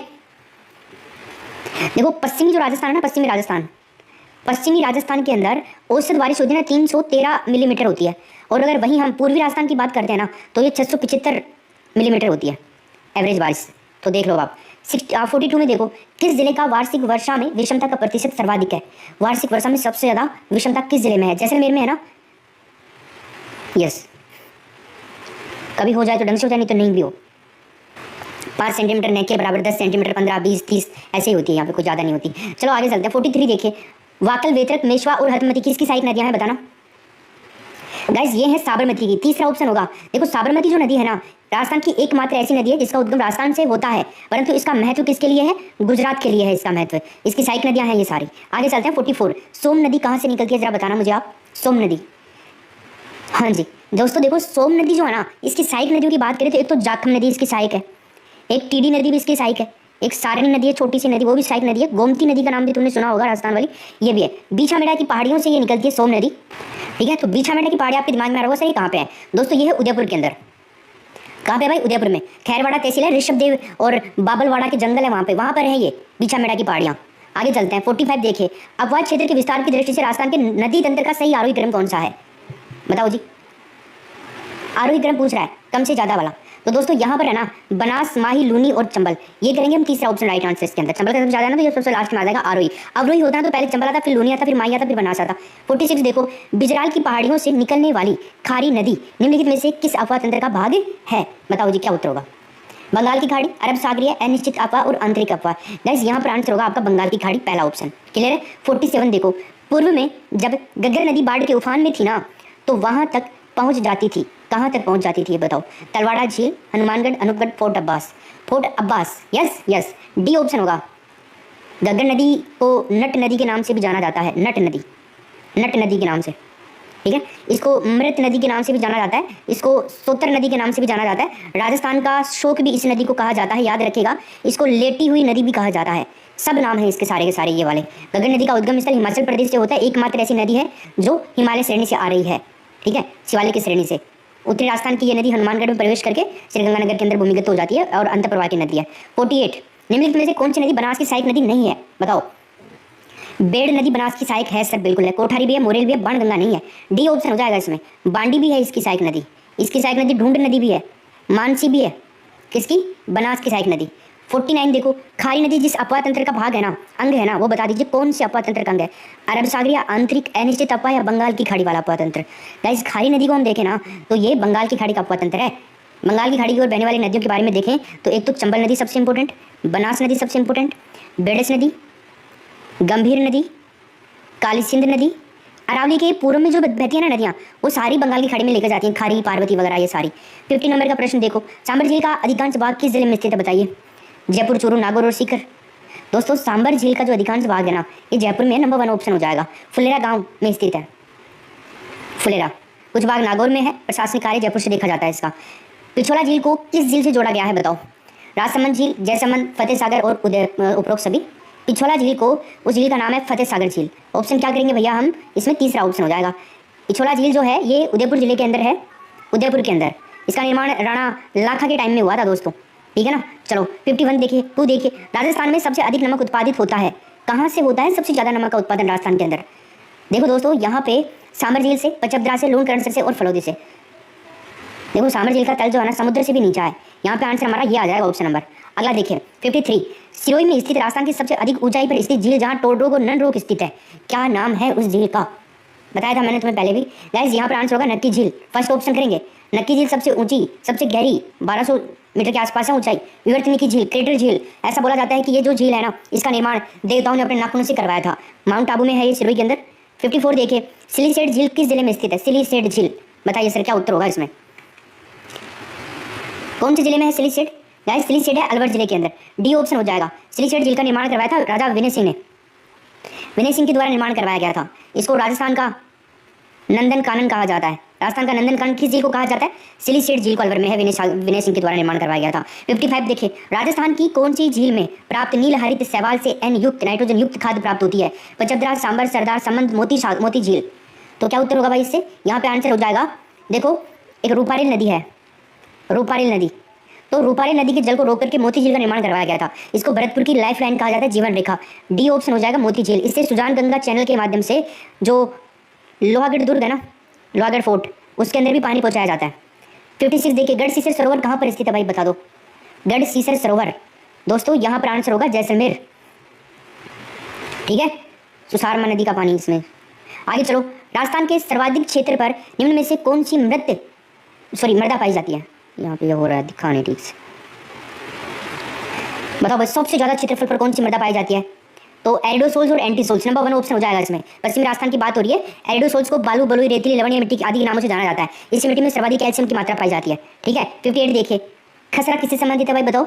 देखो पश्चिमी जो राजस्थान है ना, पश्चिमी राजस्थान के अंदर औसत बारिश होती है ना 313 मिलीमीटर होती है, और अगर वहीं हम पूर्वी राजस्थान की बात करते हैं ना तो ये 675 मिलीमीटर होती है एवरेज बारिश। तो देख लो आप 42 में देखो, किस जिले का वार्षिक वर्षा में विषमता का प्रतिशत सर्वाधिक है। वार्षिक वर्षा में सबसे ज्यादा विषमता किस जिले में है, जैसलमेर में है ना, यस। कभी हो जाए तो ढंग से हो जाए, नहीं तो नहीं भी हो। 5 सेंटीमीटर नेक के बराबर, 10 सेंटीमीटर, 15, 20, 30 ऐसे ही होती है, यहाँ पे कुछ ज़्यादा नहीं होती। चलो आगे चलते हैं। 43 देखिए, वाकल, वेतरक, मेशवा और हथमती किसकी सहायक नदियाँ हैं, बताना गाइस। ये है साबरमती की, तीसरा ऑप्शन होगा। देखो साबरमती जो नदी है ना, राजस्थान की एकमात्र ऐसी नदी है जिसका उद्गम राजस्थान से होता है, परंतु इसका महत्व किसके लिए है, गुजरात के लिए है इसका महत्व। इसकी सहायक नदियाँ हैं ये सारी। आगे चलते हैं 44, सोम नदी कहाँ से निकलती है, जरा बताना मुझे आप। सोम नदी, हाँ जी दोस्तों, देखो सोम नदी जो है ना, इसकी सहायक नदियों की बात करें तो एक तो जाखम नदी इसकी सहायक है, एक टीडी नदी भी इसकी सहायक है, एक सारणी नदी है छोटी सी नदी, वो भी सहायक नदी है। गोमती नदी का नाम भी तुमने सुना होगा राजस्थान वाली, ये भी है। बीछामेड़ा की पहाड़ियों से ये निकलती है सोम नदी, ठीक है। तो बीछामेड़ा की पहाड़ी आपके दिमाग में आ रहा होगा, सही कहाँ पे है दोस्तों, ये है उदयपुर के अंदर। कहाँ पे भाई, उदयपुर में। खैरवाड़ा तहसील है, ऋषभदेव और बाबलवाड़ा के जंगल है वहाँ पर है ये बीछामेड़ा की पहाड़ियाँ। आगे चलते हैं 45 देखिए, अपवाद क्षेत्र के विस्तार की दृष्टि से राजस्थान के नदी तंत्र का सही आरोही क्रम कौन सा है, बताओ जी। आरोही क्रम पूछ रहा है, कम से ज्यादा वाला। तो दोस्तों यहाँ पर है ना, बनास, माही, लूनी और चंबल, ये करेंगे हम तीसरा ऑप्शन राइट आंसर इसके अंदर। चंबल का सबसे ज्यादा ना, तो ये सबसे लास्ट में आ जाएगा आरोही। अवरोही होता है तो पहले चंबल आता, फिर लूनी आता, फिर माही आता, फिर बनास आता। 46 देखो, बिजराल की पहाड़ियों से निकलने वाली खारी नदी निम्नलिखित में से किस अफवाह तंत्र का भाग है, बताओ जी क्या उत्तर होगा। बंगाल की खाड़ी, अरब सागरीय, अनिश्चित अफवाह और आंतरिक अफवाह। गाइस यहाँ पर आंसर होगा आपका बंगाल की खाड़ी, पहला ऑप्शन, क्लियर है। 47 देखो, पूर्व में जब गग्गर नदी बाढ़ के उफान में थी ना, तो वहां तक पहुंच जाती थी, कहाँ तक पहुंच जाती थी ये बताओ। तलवाड़ा झील, Hanumangarh, Anupgarh, fort Abbas, yes D option होगा। गग्गर नदी को नट नदी के नाम से भी जाना जाता है, नट नदी के नाम से, ठीक है। इसको मृत नदी के नाम से भी जाना जाता है, इसको सोतर नदी के नाम से भी जाना जाता है। राजस्थान का शोक भी इस नदी को कहा जाता है, याद रखिएगा। इसको लेटी हुई नदी भी कहा जाता है, सब नाम है इसके सारे के सारे ये वाले। गग्गर नदी का उद्गम स्थल हिमाचल प्रदेश से होता है, एकमात्र ऐसी नदी है जो हिमालय श्रेणी से आ रही है, ठीक है, शिवालिक की श्रेणी से। उत्तरी राजस्थान की ये नदी हनुमानगढ़ में प्रवेश करके श्रीगंगानगर के अंदर भूमिगत हो जाती है और अंत प्रवाह की नदी है। 48 निम्नलिखित में से कौन सी नदी बनास की सहायक नदी नहीं है? बताओ। बेड़ नदी बनास की सहायक है सर, बिल्कुल है। कोठारी भी है, मोरेल भी है, बाणगंगा नहीं है। डी ऑप्शन हो जाएगा इसमें। बांडी भी है इसकी सहायक नदी, इसकी सहायक नदी ढूंढ नदी भी है, मानसी भी है, किसकी? बनास की सहायक नदी। 49 देखो, खारी नदी जिस अपवाह तंत्र का भाग है ना, अंग है ना, वो बता दीजिए कौन से अपवाह तंत्र का अंग है? अरब सागरीय, आंतरिक, अनिश्चित अपवाह या बंगाल की खाड़ी वाला अपवाह तंत्र? गाइस खारी नदी को हम देखें ना तो ये बंगाल की खाड़ी का अपवाह तंत्र है। बंगाल की खाड़ी की ओर बहने वाली नदियों के बारे में देखें तो एक तो चंबल नदी सबसे इंपॉर्टेंट, बनास नदी सबसे इंपॉर्टेंट, बेडस नदी, गंभीर नदी, काली सिंध नदी, अरावली के पूर्व में जो बहती है ना नदियाँ, वो सारी बंगाल की खाड़ी में लेकर जाती हैं, खारी, पार्वती वगैरह ये सारी। 50 नंबर का प्रश्न देखो, सांबर झील का अधिकांश भाग किस जिले में स्थित है? बताइए। जयपुर, चूरू, नागौर और सीकर। दोस्तों सांबर झील का जो अधिकांश भाग है ना, ये जयपुर में नंबर 1 ऑप्शन हो जाएगा। फुलेरा गांव में स्थित है, फुलेरा। कुछ भाग नागौर में है, प्रशासनिक कार्य जयपुर से देखा जाता है इसका। पिछोला झील को किस झील से जोड़ा गया है? बताओ। राजसमंद झील, जयसमंद, फतेह सागर और उपरोक्त सभी। पिछोला झील को, उस झील का नाम है फतेह सागर झील। ऑप्शन क्या करेंगे भैया हम? इसमें तीसरा ऑप्शन हो जाएगा। पिछोला झील जो है ये उदयपुर जिले के अंदर है, उदयपुर के अंदर। इसका निर्माण राणा लाखा के टाइम में हुआ था दोस्तों, ठीक है ना। चलो 51 देखिए, 2 देखिए, राजस्थान में सबसे अधिक नमक उत्पादित होता है, कहाँ से होता है सबसे ज़्यादा नमक का उत्पादन राजस्थान के अंदर? देखो दोस्तों यहाँ पे सांबर झील से, पचपदरा से, लूणकरण से और फलौदी से। देखो सांबर झील का तल जो है ना समुद्र से भी नीचा है। यहाँ पे आंसर हमारा ये आ जाएगा ऑप्शन नंबर। अगला देखिए 53, सिरोही में स्थित राजस्थान की सबसे अधिक ऊंचाई पर स्थित झील जहाँ टोडरोग और ननरोग स्थित है, क्या नाम है उस झील का? बताया था मैंने तुम्हें पहले भी। गाइस यहाँ पर आंसर होगा नक्की झील, फर्स्ट ऑप्शन करेंगे। नक्की झील सबसे ऊंची, सबसे गहरी, 1200 मीटर के आसपास है ऊंचाई। विवर्तनी की झील, क्रेटर झील। ऐसा बोला जाता है कि ये जो झील है ना, इसका निर्माण देवताओं ने अपने नाखूनों से करवाया था। माउंट आबू में है ये, सिरोही के अंदर। 54 देखिए, सिलीसेट झील किस जिले में स्थित है? सिलीसेट झील, बताइए सर क्या उत्तर होगा इसमें? कौन से जिले में है सिलीसेट? गाइस सिलीसेट है अलवर जिले के अंदर, डी ऑप्शन हो जाएगा। सिलीसेट झील का निर्माण करवाया था राजा विनय सिंह ने, विनय सिंह के द्वारा निर्माण करवाया गया था। इसको राजस्थान का नंदन कानन कहा जाता है। राजस्थान का नंदन कानन किस झील को कहा जाता है? सिलीसेट झील को अलवर में है, विनय सिंह के द्वारा निर्माण करवाया गया था। 55 देखिए, राजस्थान की कौन सी झील में प्राप्त नील हरित शैवाल से एन युक्त नाइट्रोजन युक्त खाद्य प्राप्त होती है? पचपदरा, सांबर, सरदार, संबंध, मोती झील। तो क्या उत्तर होगा भाई इससे? यहाँ पे आंसर हो जाएगा, देखो एक रूपारेल नदी है, रूपारेल नदी। तो रूपारेल नदी के जल को रोक करके मोती झील का निर्माण करवाया गया था। इसको भरतपुर की लाइफ लाइन कहा जाता है, जीवन रेखा। डी ऑप्शन हो जाएगा मोती झील। इससे सुजान गंगा चैनल के माध्यम से जो लोहागढ़ दुर्ग है ना, लोहागढ़ फोर्ट, उसके अंदर भी पानी पहुंचाया जाता है। 56 देखिए, गढ़ सीसर सरोवर कहाँ पर स्थित है भाई बता दो। गढ़ सीसर सरोवर दोस्तों यहाँ पर आंसर होगा जैसलमेर, ठीक है। सुसारमा नदी का पानी इसमें। आगे चलो, राजस्थान के सर्वाधिक क्षेत्र पर निम्न में से कौन सी मृदा पाई जाती है? यहाँ पे हो रहा है दिखाने ठीक से, बताओ बस सबसे ज्यादा क्षेत्रफल पर कौन सी मृदा पाई जाती है? तो एरिडोसोल्स और एंटीसोल्स, नंबर 1 ऑप्शन हो जाएगा इसमें। पश्चिमी राजस्थान की बात हो रही है। एरिडोसोल्स को बालू, बलुई, रेतीली, लवणीय मिट्टी आदि के नामों से जाना जाता है। इस मिट्टी में सर्वाधिक कैल्शियम की मात्रा पाई जाती है, ठीक है। 58 देखिए, खसरा किससे संबंधित है भाई बताओ।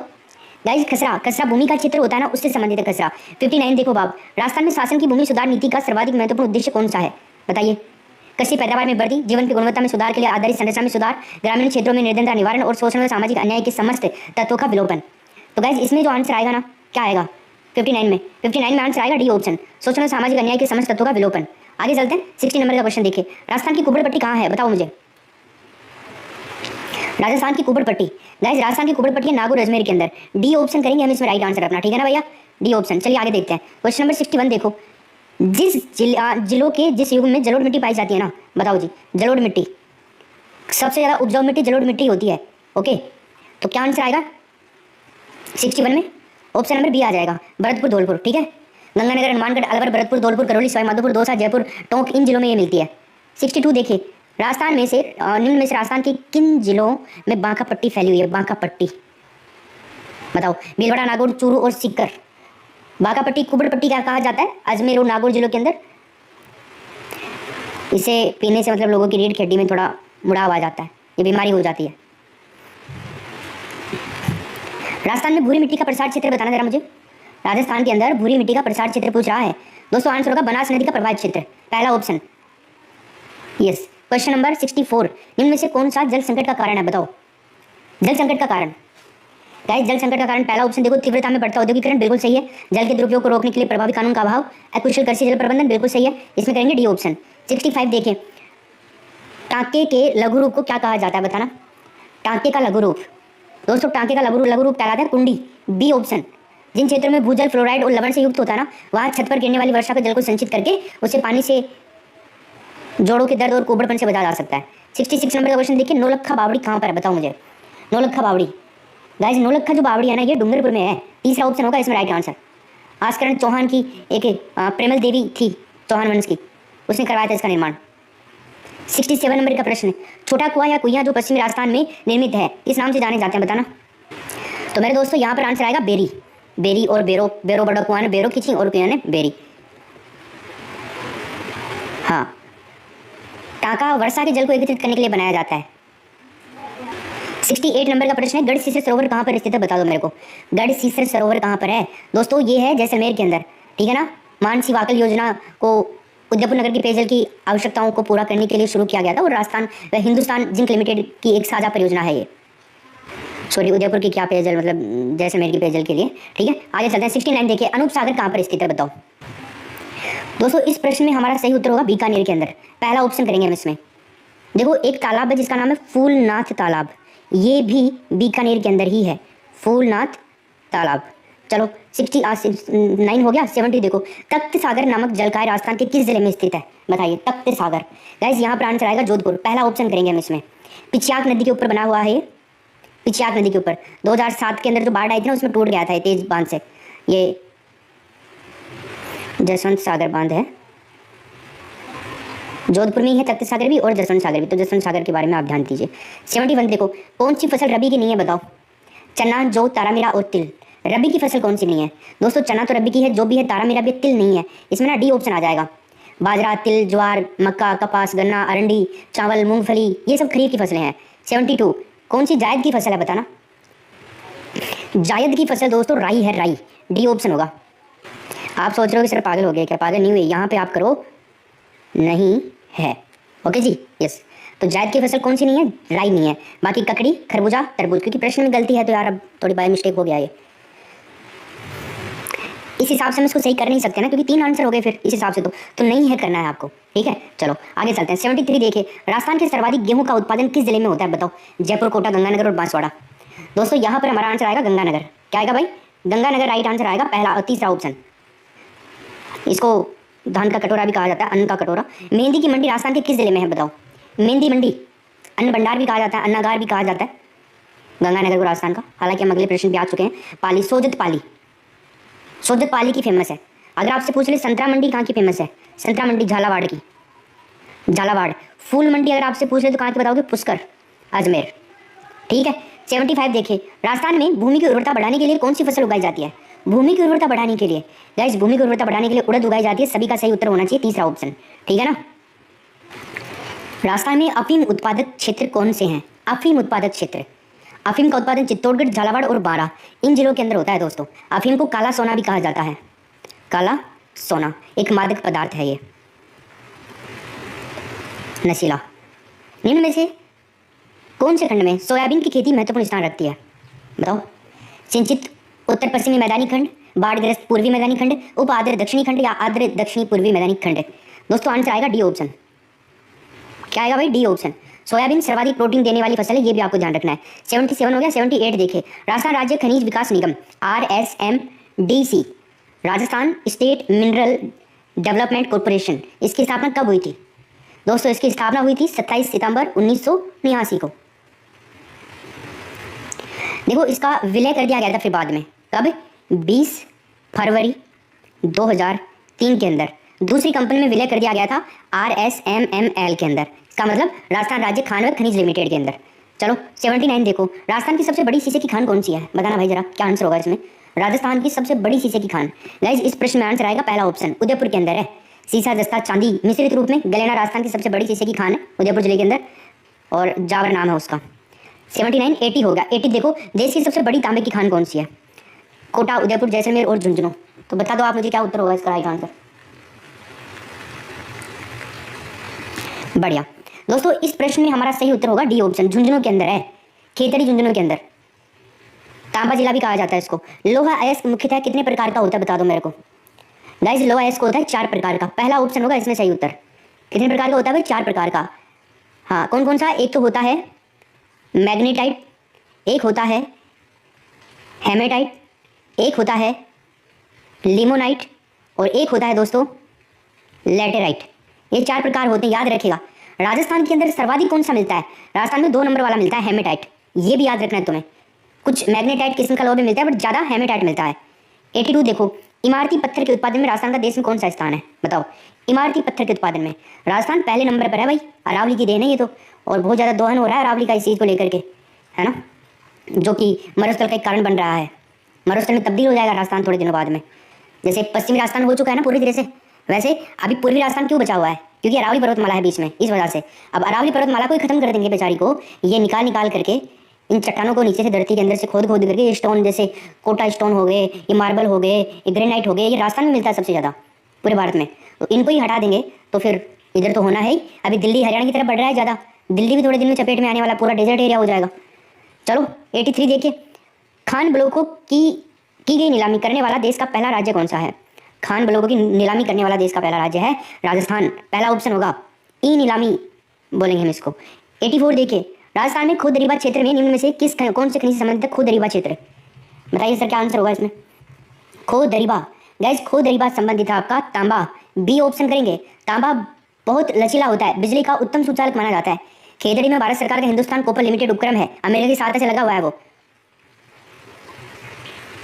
गाइस खसरा भूमि का क्षेत्र होता है ना, उससे संबंधित है खसरा। 59 देखो बाब, राजस्थान में शासन की भूमि सुधार नीति का सर्वाधिक महत्वपूर्ण उद्देश्य कौन सा है? बताइए। कृषि पैदावार में वृद्धि, जीवन की गुणवत्ता में सुधार के लिए आधारित संरचना में सुधार, ग्रामीण क्षेत्रों में निर्धनता निवारण और शोषण और सामाजिक अन्याय के समस्त तत्वों का विलोपन। तो गाइस इसमें जो आंसर आएगा ना, क्या आएगा 59 में आंसर आएगा डी ऑप्शन, शोषण और सामाजिक अन्याय के समस्त तत्वों का विलोपन। आगे चलते हैं, 60 नंबर का क्वेश्चन देखिए, राजस्थान की कुबड़ पट्टी कहाँ है बताओ मुझे। राजस्थान की कुबड़ पट्टी, गाइस राजस्थान की कुबड़ पट्टी है नागौर अजमेर के अंदर। डी ऑप्शन करेंगे हम इसमें राइट आंसर अपना, ठीक है ना भैया, डी ऑप्शन। चलिए आगे देखते हैं, क्वेश्चन नंबर 61 देखो, जिस जिलों के जिस युग में जलोढ़ मिट्टी पाई जाती है ना, बताओ जी। जलोढ़ मिट्टी सबसे ज़्यादा उपजाऊ मिट्टी जलोढ़ मिट्टी होती है, ओके। तो क्या आंसर आएगा 61 में? ऑप्शन नंबर बी आ जाएगा, भरतपुर, धौलपुर, ठीक है। गंगानगर, हनुमानगढ़, अलवर, भरतपुर, धौलपुर, करौली, सवाई माधोपुर, दौसा, जयपुर, टोंक, इन जिलों में ये मिलती है। 62 देखिए, राजस्थान में से निम्न में से राजस्थान के किन जिलों में बांका पट्टी फैली हुई है? बांका पट्टी बताओ। भीलवाड़ा, नागौर, चूरू और सीकर। बांका पट्टी, कुबड़ पट्टी क्या कहा जाता है? अजमेर और नागौर जिलों के अंदर। इसे पीने से मतलब लोगों की रीढ़ की हड्डी में थोड़ा मुड़ाव आ जाता है, ये बीमारी हो जाती है। राजस्थान में भूरी मिट्टी का प्रसार क्षेत्र बताना जरा मुझे। राजस्थान के अंदर भूरी मिट्टी का प्रसार क्षेत्र पूछ रहा है दोस्तों, आंसर होगा बनास नदी का प्रवाह क्षेत्र, पहला ऑप्शन, यस। क्वेश्चन नंबर 64, निम्न में से कौन सा जल संकट का कारण है बताओ। जल संकट का कारण, गाइस जल संकट का कारण पहला ऑप्शन देखो, तीव्रता में बढ़ता औद्योगिकरण, बिल्कुल सही है। जल के दुरुपयोग को रोकने के लिए प्रभावी कानून का अभाव, अकुशल कृषि जल प्रबंधन, बिल्कुल सही है। इसमें करेंगे डी ऑप्शन। 65 देखें, टांके के लघु रूप को क्या कहा जाता है बताना। टांके का लघु रूप दोस्तों, टांके का लघु रूप कहलाता है कुंडी, बी ऑप्शन। जिन क्षेत्रों में भूजल फ्लोराइड और लवण से युक्त होता है ना, वहाँ छत पर गिरने वाली वर्षा के जल को संचित करके उसे पानी से जोड़ों के दर्द और कोबड़पन से बचा जा सकता है। 66 नंबर का क्वेश्चन देखिए, नौलखा बावड़ी कहाँ पर है, बताओ मुझे। नौलखा बावड़ी, गाइस नौलखा जो बावड़ी है ना, ये डूंगरपुर में है। तीसरा ऑप्शन होगा इसमें राइट आंसर। आस्करण चौहान की एक प्रेमल देवी थी चौहान वंश की, उसने करवाया था इसका निर्माण। 67 नंबर का प्रश्न, छोटा कुआं या कुइयां जो पश्चिमी राजस्थान में निर्मित है, इस नाम से जाने जाते हैं, बताना। तो मेरे दोस्तों यहाँ पर आंसर आएगा बेरी। बेरी और बेरो, बेरो बड़ा कुआं ने बेरो खींची और कुआं ने बेरी। हाँ, टांका वर्षा के जल को एकत्रित करने के लिए बनाया जाता है। 68 नंबर का प्रश्न है, गढ़सीसर सरोवर कहाँ पर स्थित है, बता दो मेरे को। गढ़सीसर सरोवर कहाँ पर है दोस्तों, ये है जैसलमेर के अंदर, ठीक है ना। मानसी वाकल योजना को उदयपुर नगर की पेयजल की आवश्यकताओं को पूरा करने के लिए शुरू किया गया था और राजस्थान व हिंदुस्तान जिंक लिमिटेड की एक साझा परियोजना है ये। सॉरी, उदयपुर की क्या पेयजल, मतलब जैसलमेर की पेयजल के लिए, ठीक है। आगे चलते हैं। 69 देखिए, अनूप सागर कहाँ पर स्थित है, बताओ। दोस्तों इस प्रश्न में हमारा सही उत्तर होगा बीकानेर के अंदर। पहला ऑप्शन करेंगे हम इसमें। देखो एक तालाब है जिसका नाम है फूलनाथ तालाब, ये भी बीकानेर के अंदर ही है, फूलनाथ तालाब। चलो 69 हो गया। 70 देखो, तख्त सागर नामक जलकाय राजस्थान के किस जिले में स्थित है, बताइए। तख्त सागर, गाइस यहाँ पर आंसर आएगा जोधपुर। पहला ऑप्शन करेंगे हम इसमें। पिछयाक नदी के ऊपर बना हुआ है, पिछयाक नदी के ऊपर 2007 के अंदर जो बाढ़ आई थी ना, उसमें टूट गया था तेज बांध से। ये जसवंत सागर बांध है, जोधपुर में ही है तख्त सागर भी और जसवंत सागर भी, तो जसवंत सागर के बारे में आप ध्यान दीजिए। 71 देखो, कौन सी फसल रबी की नहीं है, बताओ। चना, जौ, तारामीरा और तिल, रबी की फसल कौन सी नहीं है दोस्तों। चना तो रबी की है, जो भी है, तारामीरा भी, तिल नहीं है। इसमें ना डी ऑप्शन आ जाएगा। बाजरा, तिल, ज्वार, मक्का, कपास, गन्ना, अरंडी, चावल, मूंगफली, ये सब खरीफ की फसलें हैं। 72 कौन सी जायद की फसल है, बताना। जायद की फसल दोस्तों राई है, राई, डी ऑप्शन होगा। आप सोच रहे हो कि सर पागल हो गए क्या, पागल नहीं हुए, यहाँ पे आप करो नहीं है, ओके जी, यस। तो जायद की फसल कौन सी नहीं है, राई नहीं है। बाकी ककड़ी, खरबूजा, तरबूज, क्योंकि प्रश्न में गलती है तो यार अब थोड़ी बाय मिस्टेक हो गया ये, इस हिसाब से हम इसको सही कर नहीं सकते ना, क्योंकि 3 आंसर हो गए फिर इस हिसाब से तो नहीं है करना है आपको, ठीक है। चलो आगे चलते हैं। 73 देखिए, राजस्थान के सर्वाधिक गेहूं का उत्पादन किस जिले में होता है, बताओ। जयपुर, कोटा, गंगानगर और बांसवाड़ा। दोस्तों यहाँ पर हमारा आंसर आएगा गंगानगर। क्या आएगा भाई, गंगानगर राइट आंसर आएगा, पहला और तीसरा ऑप्शन। इसको धान का कटोरा भी कहा जाता है, अन्न का कटोरा। मेहंदी की मंडी राजस्थान के किस जिले में है, बताओ। मेहंदी मंडी, अन्न भंडार भी कहा जाता है, अन्नागार भी कहा जाता है गंगानगर को राजस्थान का। हालांकि हम अगले प्रश्न पे आ चुके हैं। पाली, सोजत पाली, सोजत पाली की फेमस है। अगर आपसे पूछ ले संतरा मंडी कहाँ की फेमस है, संतरा मंडी झालावाड़ की, झालावाड़। फूल मंडी अगर आपसे पूछ ले तो कहाँ की बताओगे, पुष्कर, अजमेर, ठीक है। 75 देखिए, राजस्थान में भूमि की उर्वरता बढ़ाने के लिए कौन सी फसल उगाई जाती है। भूमि की उर्वरता बढ़ाने के लिए, गाइस भूमि की उर्वरता बढ़ाने के लिए उड़द उगाई जाती है। सभी का सही उत्तर होना चाहिए तीसरा ऑप्शन, ठीक है ना। राजस्थान में अफीम उत्पादक क्षेत्र कौन से हैं, अफीम उत्पादक क्षेत्र। अफीम का उत्पादन चित्तौड़गढ़, झालावाड़ और बारां, इन जिलों के अंदर होता है दोस्तों। अफीम को काला सोना भी कहा जाता है, काला सोना एक मादक पदार्थ है, ये नशीला। निम्न में से कौन से खंड में सोयाबीन की खेती महत्वपूर्ण स्थान रखती है, बताओ। सिंचित उत्तर पश्चिमी मैदानी खंड, बाढ़ग्रस्त पूर्वी मैदानी खंड, उप आर्द्र दक्षिणी खंड या आर्द्र दक्षिणी पूर्वी मैदानी खंड। दोस्तों आंसर आएगा डी ऑप्शन। क्या आएगा भाई, डी ऑप्शन। सोयाबीन सर्वाधिक प्रोटीन देने वाली फसल है, ये भी आपको ध्यान रखना है। 77 हो गया। 78 देखिए, राजस्थान राज्य खनिज विकास निगम RSMDC, Rajasthan state mineral development corporation, इसकी स्थापना कब हुई थी दोस्तों। इसकी स्थापना हुई थी 27 सितंबर 1989 को। देखो इसका विलय कर दिया गया था फिर बाद में, कब, 20 फरवरी 2003 के अंदर दूसरी कंपनी में विलय कर दिया गया था, RSMML के अंदर। इसका मतलब राजस्थान राज्य खान व खनिज लिमिटेड के अंदर। चलो 79 देखो, राजस्थान की सबसे बड़ी शीशे की खान कौन सी है, बताना भाई जरा, क्या आंसर होगा इसमें। राजस्थान की सबसे बड़ी शीशे की खान, गाइस इस प्रश्न में आंसर आएगा पहला ऑप्शन, उदयपुर के अंदर है। सीसा, जस्ता, चांदी मिश्रित रूप में गलेना राजस्थान की सबसे बड़ी शीशे की खान है, उदयपुर जिले के अंदर, और जावर नाम है उसका। 79 80 होगा। 80 देखो, देश की सबसे बड़ी तांबे की खान कौन सी है, कोटा, उदयपुर, जैसलमेर और झुंझुनू। तो बता दो आप मुझे क्या उत्तर होगा इसका राइट आंसर। बढ़िया दोस्तों, इस प्रश्न में हमारा सही उत्तर होगा डी ऑप्शन, झुंझुनू के अंदर है, खेतड़ी झुंझुनू के अंदर। तांबा जिला भी कहा जाता है इसको। लोहा अयस्क मुख्यतः कितने प्रकार का होता है, बता दो मेरे को। गाइस लोहा अयस्क होता है 4 प्रकार का, पहला ऑप्शन होगा इसमें सही उत्तर। कितने प्रकार का होता है भाई, 4 प्रकार का। हाँ कौन कौन सा, एक तो होता है मैग्नेटाइट, एक होता है हेमेटाइट, एक होता है लिमोनाइट और एक होता है दोस्तों लैटेराइट। ये 4 प्रकार होते हैं, याद रखिएगा। राजस्थान के अंदर सर्वाधिक कौन सा मिलता है? राजस्थान में 2 नंबर वाला मिलता है हेमेटाइट, ये भी याद रखना है तुम्हें। कुछ मैग्नेटाइट किस्म का लोहा भी मिलता है, बट ज़्यादा हेमेटाइट मिलता है। 82 देखो, इमारती पत्थर के उत्पादन में राजस्थान का देश में कौन सा स्थान है? बताओ। इमारती पत्थर के उत्पादन में राजस्थान पहले नंबर पर है भाई। अरावली की देन है ये तो, और बहुत ज़्यादा दोहन हो रहा है अरावली का इस चीज़ को लेकर के, है ना, जो कि मरुस्थल का एक कारण बन रहा है। मरुस्थल में तब्दील हो जाएगा राजस्थान थोड़े दिनों बाद में। जैसे पश्चिमी राजस्थान हो चुका है ना पूरी तरह से, वैसे अभी पूर्वी राजस्थान क्यों बचा हुआ है? क्योंकि अरावली पर्वतमाला है बीच में, इस वजह से। अब अरावली पर्वतमाला को ही खत्म कर देंगे बेचारी को, ये निकाल करके इन चट्टानों को नीचे से धरती के अंदर से खोद करके ये स्टोन, जैसे कोटा स्टोन हो गए, ये मार्बल हो गए, ये ग्रेनाइट हो गए, ये राजस्थान में मिलता है सबसे ज़्यादा पूरे भारत में। तो इनको ही हटा देंगे तो फिर इधर तो होना है ही। अभी दिल्ली हरियाणा की तरफ बढ़ रहा है ज़्यादा, दिल्ली भी थोड़े दिन में चपेट में आने वाला, पूरा डेजर्ट एरिया हो जाएगा। चलो 83 देखिए, खान ब्लॉकों की गई नीलामी करने वाला देश का पहला राज्य कौन सा है? खान ब्लॉकों की नीलामी करने वाला देश का पहला राज्य है राजस्थान, पहला ऑप्शन होगा। ई नीलामी बोलेंगे हम इसको। 84 देखिए, राजस्थान में खुद दरीबा क्षेत्र में निम्न में से कौन से खनिज से संबंधित है खुद दरीबा क्षेत्र? बताइए सर क्या आंसर होगा इसमें? खुद दरीबा। गैस खुद दरीबा संबंधित है आपका तांबा, बी ऑप्शन करेंगे। तांबा बहुत लचीला होता है, बिजली का उत्तम सुचालक माना जाता है। खेतड़ी में भारत सरकार का हिंदुस्तान कॉपर लिमिटेड उपक्रम है, अमेरिका की सहायता से लगा हुआ है वो।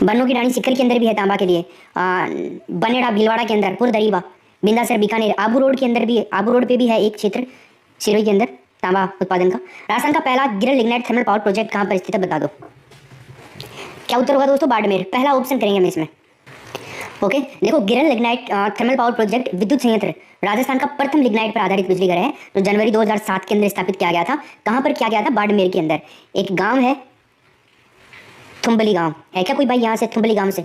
बन्नों की रानी सिक्कर के अंदर भी है तांबा के लिए, बनेड़ा भीलवाड़ा के अंदर, पुरदरीबा, बिंदासर बीकानेर, आबू रोड के अंदर भी, आबू रोड पे भी है एक क्षेत्र सिरोही के अंदर तांबा उत्पादन का। राजस्थान का पहला गिरल लिग्नाइट थर्मल पावर प्रोजेक्ट कहाँ पर स्थित है बता दो। क्या उत्तर होगा दोस्तों? बाड़मेर, पहला ऑप्शन करेंगे हम इसमें। ओके देखो, गिरल लिग्नाइट थर्मल पावर प्रोजेक्ट विद्युत संयंत्र राजस्थान का प्रथम लिग्नाइट पर आधारित बिजली घर है, जो जनवरी 2007 के अंदर स्थापित किया गया था। कहाँ पर किया गया था? बाड़मेर के अंदर। एक गाँव है थुम्बली गांव, है क्या कोई भाई यहाँ से? थुम्बली गांव से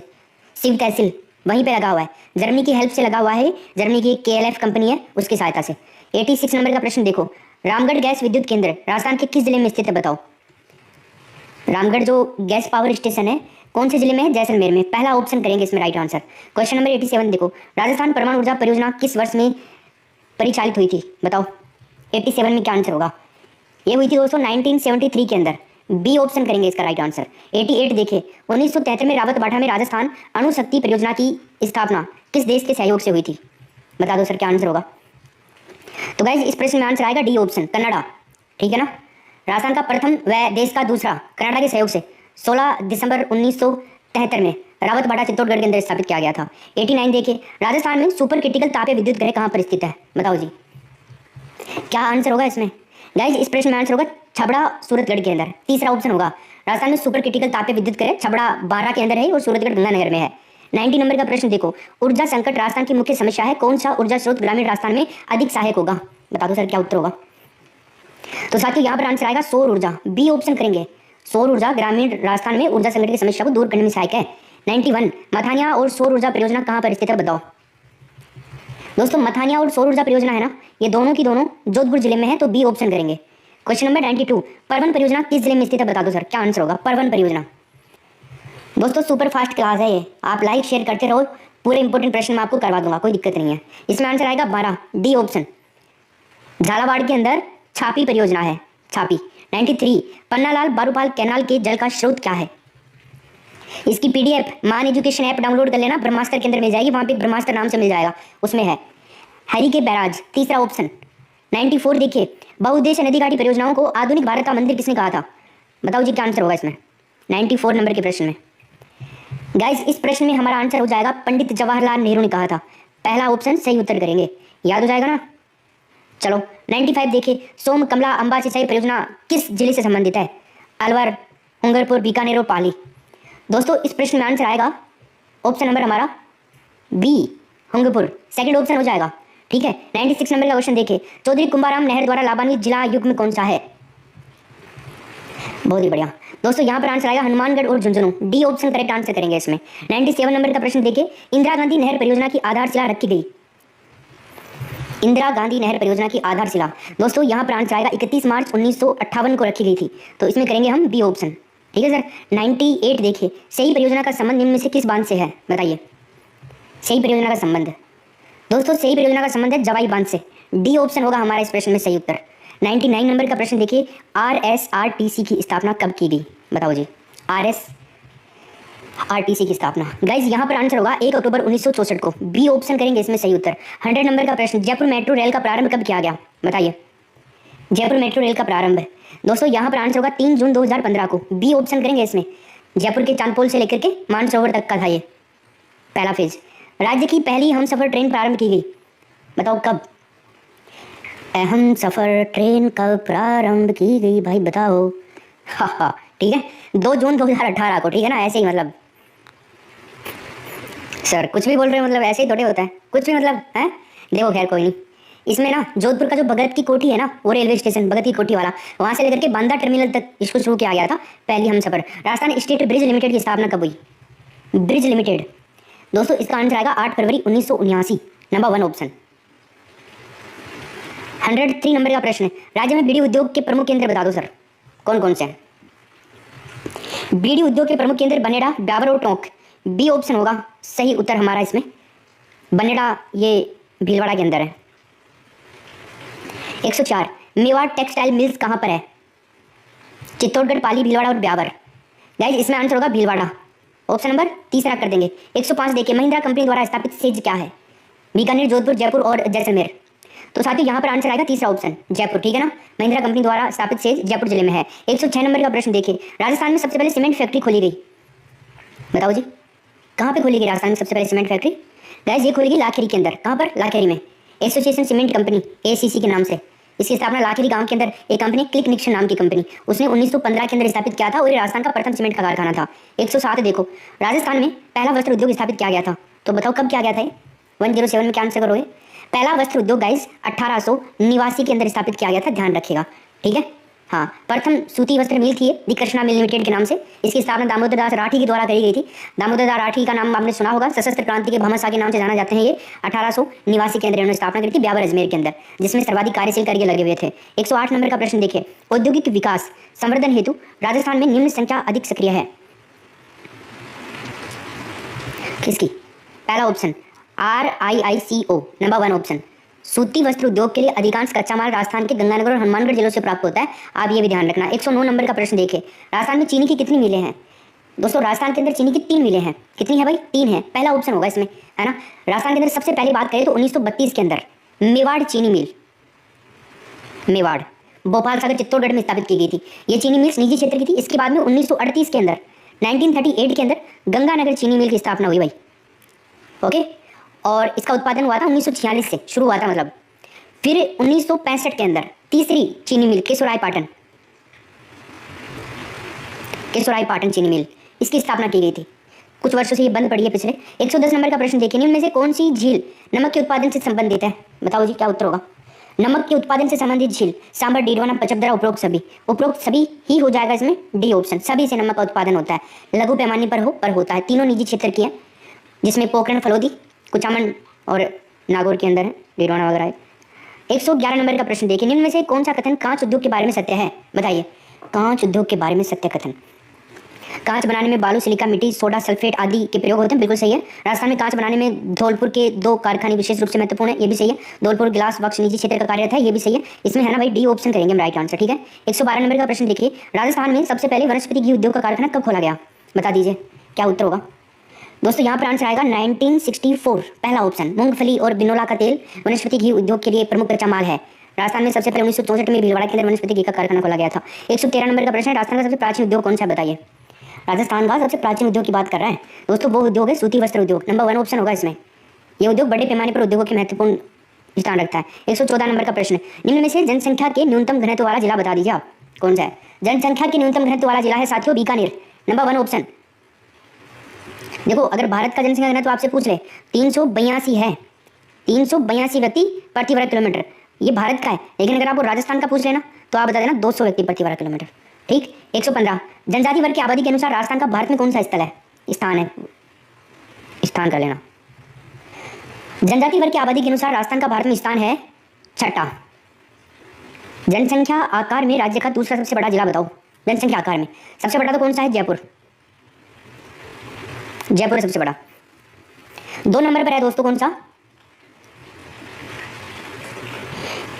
शिव तहसील वहीं पे लगा हुआ है, जर्मनी की हेल्प से लगा हुआ है। जर्मनी की KLF कंपनी है, उसकी सहायता से। 86 नंबर का प्रश्न देखो, रामगढ़ गैस विद्युत केंद्र राजस्थान के किस जिले में स्थित है बताओ। रामगढ़ जो गैस पावर स्टेशन है कौन से जिले में है? जैसलमेर में, पहला ऑप्शन करेंगे इसमें राइट आंसर। क्वेश्चन नंबर 87 देखो, राजस्थान परमाणु ऊर्जा परियोजना किस वर्ष में परिचालित हुई थी बताओ। 87 में क्या आंसर होगा? ये हुई थी दोस्तों 1973 के अंदर, बी ऑप्शन करेंगे इसका राइट आंसर। 88 देखिए, 1973 में रावत बाठा में राजस्थान अणु शक्ति परियोजना की स्थापना किस देश के सहयोग से हुई थी? बता दो सर क्या आंसर होगा। तो गाइस इस प्रश्न में आंसर आएगा डी ऑप्शन, कनाडा। ठीक है ना, राजस्थान का प्रथम व देश का दूसरा कनाडा के सहयोग से 16 दिसंबर 1973 में रावत बाठा चित्तौड़गढ़ के अंदर स्थापित किया गया था। 89 देखिए, राजस्थान में सुपर क्रिटिकल तापीय विद्युत ग्रह कहाँ पर स्थित है बताओ जी, क्या आंसर होगा इसमें? गाइस इस प्रश्न में आंसर होगा छबड़ा सूरतगढ़ के अंदर, तीसरा ऑप्शन होगा। राजस्थान में सुपर क्रिटिकल तापीय विद्युत ग्रह छबड़ा बारा के अंदर है और सूरतगढ़ गंगानगर में है। 90 नंबर का प्रश्न देखो, ऊर्जा संकट राजस्थान की मुख्य समस्या है, कौन सा ऊर्जा स्रोत ग्रामीण राजस्थान में अधिक सहायक होगा? बता दो सर क्या उत्तर होगा। तो साथियों यहाँ पर आंसर आएगा सौर ऊर्जा, बी ऑप्शन करेंगे। सौर ऊर्जा ग्रामीण राजस्थान में ऊर्जा संकट की समस्या को दूर करने में सहायक है। 91 मथानिया और सौर ऊर्जा परियोजना कहाँ पर स्थित है बताओ। दोस्तों मथानिया और सौर ऊर्जा परियोजना है ना, ये दोनों की दोनों जोधपुर जिले में है, तो बी ऑप्शन करेंगे। क्वेश्चन नंबर 92 परवन परियोजना किस जिले में स्थित है बता दो सर क्या आंसर होगा। परवन परियोजना दोस्तों सुपर फास्ट क्लास है ये, आप लाइक शेयर करते रहो, पूरे इंपॉर्टेंट प्रश्न मैं आपको करवा दूंगा, कोई दिक्कत नहीं है। इसमें आंसर आएगा 12, डी ऑप्शन। झालावाड़ के अंदर छापी परियोजना है, छापी। 93 पन्नालाल बारूपाल कैनाल के जल का स्रोत क्या है? इसकी PDF मान एजुकेशन ऐप डाउनलोड कर लेना, ब्रह्मास्त्र के अंदर मिल जाएगी, वहां पे ब्रह्मास्त्र नाम से मिल जाएगा, उसमें है। हरी के बैराज, तीसरा ऑप्शन। 94 देखिए, बहुउद्देश्य नदी घाटी परियोजनाओं को आधुनिक भारत का मंदिर किसने कहा था? बताओ जी क्या आंसर होगा इसमें 94 नंबर के प्रश्न में। गाइस इस प्रश्न में हमारा आंसर हो जाएगा पंडित जवाहरलाल नेहरू ने कहा था, पहला ऑप्शन सही उत्तर करेंगे, याद हो जाएगा ना। चलो 95 देखिए, सोम कमला अंबा सिंचाई परियोजना किस जिले से संबंधित है? अलवर, डूंगरपुर, बीकानेर और पाली। दोस्तों इस प्रश्न में आंसर आएगा ऑप्शन नंबर हमारा बी, डूंगरपुर, सेकंड ऑप्शन हो जाएगा। ठीक है, 96 नंबर का क्वेश्चन देखिए, चौधरी कुंभाराम नहर द्वारा लाभान्वित जिला युग्म कौन सा है? बहुत ही बढ़िया दोस्तों, यहाँ पर आंसर आएगा हनुमानगढ़ और Jhunjhunu, D option correct answer करेंगे इसमें। 97 नंबर का प्रश्न देखिए, इंदिरा गांधी नहर परियोजना की आधारशिला रखी गई। इंदिरा गांधी नहर परियोजना की आधारशिला दोस्तों यहाँ पर आंसर आएगा 31 मार्च 1958 को रखी गई थी, तो इसमें करेंगे हम बी ऑप्शन। ठीक है सर। 98 देखिए, सही परियोजना का संबंध निम्न में से किस बांध से है बताइए। सही परियोजना का संबंध दोस्तों, सही परियोजना का संबंध है जवाई बांध से, डी ऑप्शन होगा हमारा इस प्रश्न में सही उत्तर। 99 नंबर का प्रश्न देखिए, RSRTC की स्थापना कब की गई बताओ जी। आरटीसी की स्थापना। गाइज यहाँ पर आंसर होगा 1 अक्टूबर 1964 को। बी ऑप्शन करेंगे इसमें सही उत्तर। 100 नंबर का प्रश्न, जयपुर मेट्रो रेल का प्रारंभ कब किया गया, बताइए। जयपुर मेट्रो रेल का प्रारंभ दोस्तों यहाँ पर आंसर होगा 3 जून 2015 को। बी ऑप्शन करेंगे इसमें। जयपुर के चांदपोल से लेकर के मानसरोवर तक का था ये पहला फेज। राज्य की पहली हमसफर ट्रेन प्रारंभ की गई, बताओ कब। हम सफ़र ट्रेन कब प्रारंभ की गई भाई बताओ। हाँ ठीक है, 2 जून 2018 को, ठीक है ना। ऐसे ही मतलब सर कुछ भी बोल रहे हो, मतलब ऐसे ही थोड़े होता है कुछ भी, मतलब है। देखो खैर कोई नहीं, इसमें ना जोधपुर का जो भगत की कोठी है ना, वो रेलवे स्टेशन भगत की कोठी वाला, वहाँ से लेकर के बांदा टर्मिनल तक इसको शुरू किया गया था पहली हम सफ़र। राजस्थान स्टेट ब्रिज लिमिटेड की स्थापना कब हुई, ब्रिज लिमिटेड। दोस्तों इसका आंसर आएगा 8 फरवरी 1979, नंबर 1 ऑप्शन। 103 नंबर का प्रश्न है, राज्य में बीड़ी उद्योग के प्रमुख केंद्र बता दो सर, कौन कौन से हैं। बीड़ी उद्योग के प्रमुख केंद्र बनेड़ा, ब्यावर और टोंक। बी ऑप्शन होगा सही उत्तर हमारा इसमें। बनेड़ा ये भीलवाड़ा के अंदर है। 104 मेवाड़ टेक्सटाइल मिल्स कहाँ पर है, चित्तौड़गढ़, पाली, भीलवाड़ा और ब्यावर। गाइस इसमें आंसर होगा भीलवाड़ा, ऑप्शन नंबर तीसरा कर देंगे। 105 देखिए, महिंद्रा कंपनी द्वारा स्थापित सेज क्या है, बीकानेर, जोधपुर, जयपुर और जैसलमेर। तो साथियों यहाँ पर आंसर आएगा तीसरा ऑप्शन, जयपुर, ठीक है ना। महिंद्रा कंपनी द्वारा स्थापित सेज जयपुर जिले में है। 106 नंबर का प्रश्न देखिए, राजस्थान में सबसे पहले सीमेंट फैक्ट्री खोली गई, बताओ जी कहाँ पे खोली गई राजस्थान में सबसे पहले सीमेंट फैक्ट्री। गाइस ये खोली गई लाखेरी के अंदर। कहाँ पर, लाखेरी में। एसोसिएशन सीमेंट कंपनी, एसीसी के नाम से। इसकी स्थापना लाखेरी गांव के अंदर एक कंपनी क्लिक निक्सन नाम की कंपनी, उसने 1915 के अंदर स्थापित किया था और ये राजस्थान का प्रथम सीमेंट का कारखाना था। 107 देखो, राजस्थान में पहला वस्त्र उद्योग स्थापित किया गया था, तो बताओ कब किया गया था। 107 में क्या आंसर करोगे। पहला वस्त्र उद्योग गाइस 1889 के अंदर स्थापित किया गया था, ध्यान रखिएगा, ठीक है। हाँ, प्रथम सूती वस्त्र मिल थी दी कृष्णा मिल लिमिटेड के नाम से। इसकी स्थापना दामोदर दास राठी के द्वारा करी गई थी। दामोदर दास राठी का नाम आपने सुना होगा, सशस्त्र क्रांति के भामाशाह के नाम से जाना जाते हैं। ये 1889 के अंदर इन्होंने स्थापना करी थी ब्यावर अजमेर के अंदर, जिसमें सर्वाधिक कार्यशील करके लगे हुए थे। 108 नंबर का प्रश्न देखिए, औद्योगिक विकास संवर्धन हेतु राजस्थान में निम्न संख्या अधिक सक्रिय है, किसकी। पहला ऑप्शन RIICO, नंबर 1 ऑप्शन। सूती वस्त्र उद्योग के लिए अधिकांश कच्चा माल राजस्थान के गंगानगर और हनुमानगढ़ जिलों से प्राप्त होता है, आप ये भी ध्यान रखना। 109 नंबर का प्रश्न देखिए, राजस्थान में चीनी की कितनी मिलें हैं। दोस्तों राजस्थान के अंदर चीनी की 3 मिलें हैं, कितनी है भाई, 3 है, पहला ऑप्शन होगा इसमें, है ना। राजस्थान के अंदर सबसे पहले बात करें तो 1932 के अंदर मेवाड़ चीनी मिल, मेवाड़ भोपाल सागर चित्तौड़गढ़ में स्थापित की गई थी। ये चीनी मिल्स निजी क्षेत्र की थी। इसके बाद में 1938 के अंदर 1938 के अंदर गंगानगर चीनी मिल की स्थापना हुई भाई, ओके। और इसका उत्पादन हुआ था 1946 से शुरू हुआ था मतलब। फिर 1965 के अंदर तीसरी चीनी मिल केशोरायपाटन, केशोरायपाटन चीनी मिल, इसकी स्थापना की गई थी। कुछ वर्षों से ये बंद पड़ी है पिछले। 110 नंबर का प्रश्न देखिए, इनमें से कौन सी झील नमक के उत्पादन से संबंधित है, बताओ जी क्या उत्तर होगा। नमक के उत्पादन से संबंधित झील सांबर, डीडवाना, पचपदरा, उपरोक्त सभी ही हो जाएगा इसमें, डी ऑप्शन। सभी से नमक का उत्पादन होता है, लघु पैमाने पर हो पर होता है। तीनों निजी क्षेत्र की है, जिसमें पोखरण, फलोदी, कुचामन और नागौर के अंदर है, डीडवाना वगैरह है। 111 नंबर का प्रश्न देखिए, निम्न में से कौन सा कथन कांच उद्योग के बारे में सत्य है, बताइए। कांच उद्योग के बारे में सत्य कथन, कांच बनाने में बालू, सिलिका, मिट्टी, सोडा, सल्फेट आदि के प्रयोग होते हैं, बिल्कुल सही है। राजस्थान में कांच बनाने में धौलपुर के 2 कारखाने विशेष रूप से महत्वपूर्ण है, ये भी सही है। धौलपुर ग्लास वर्क्स निजी क्षेत्र का कार्यरत है, ये भी सही है। इसमें है ना भाई, डी ऑप्शन करेंगे हम राइट आंसर, ठीक है। 112 नंबर का प्रश्न देखिए, राजस्थान में सबसे पहले वनस्पति घी उद्योग का कारखाना कब खोला गया, बता दीजिए क्या उत्तर होगा। दोस्तों यहाँ पर आंसर आएगा 1964, पहला ऑप्शन। मूंगफली और बिनोला का तेल वनस्पति घी उद्योग के लिए प्रमुख कच्चा माल है। राजस्थान में सबसे पहले 1964 में भीलवाड़ा के अंदर वनस्पति घी का कारखाना खोला गया था। 113 नंबर का प्रश्न है, राजस्थान का सबसे प्राचीन उद्योग कौन सा है, बताइए। राजस्थान का सबसे प्राचीन उद्योग की बात कर रहा है दोस्तों, वो उद्योग है सूती वस्त्र उद्योग, नंबर 1 ऑप्शन होगा इसमें। ये उद्योग बड़े पैमाने पर उद्योगों के महत्वपूर्ण स्थान रखता है। 114 नंबर का प्रश्न, निम्न में से जनसंख्या के न्यूनतम घनत्व वाला जिला बता दीजिए आप, कौन सा है। जनसंख्या के न्यूनतम घनत्व वाला जिला है साथियों बीकानेर, नंबर 1 ऑप्शन। देखो अगर भारत का जनसंख्या घनत्व आपसे पूछ ले 382 है, 382 व्यक्ति प्रति वर्ग किलोमीटर, ये भारत का है। लेकिन अगर आपको राजस्थान का पूछ लेना तो आप बता देना 200 व्यक्ति प्रति वर्ग किलोमीटर, ठीक। 115 जनजाति वर्ग की आबादी के अनुसार राजस्थान का भारत में कौन सा स्थल है, स्थान है, स्थान कर लेना। जनजाति वर्ग की आबादी के अनुसार राजस्थान का भारत में स्थान है छठा। जनसंख्या आकार में राज्य का दूसरा सबसे बड़ा जिला बताओ, जनसंख्या आकार में सबसे बड़ा तो कौन सा है, जयपुर, जयपुर है सबसे बड़ा। 2 नंबर पर है दोस्तों कौन सा।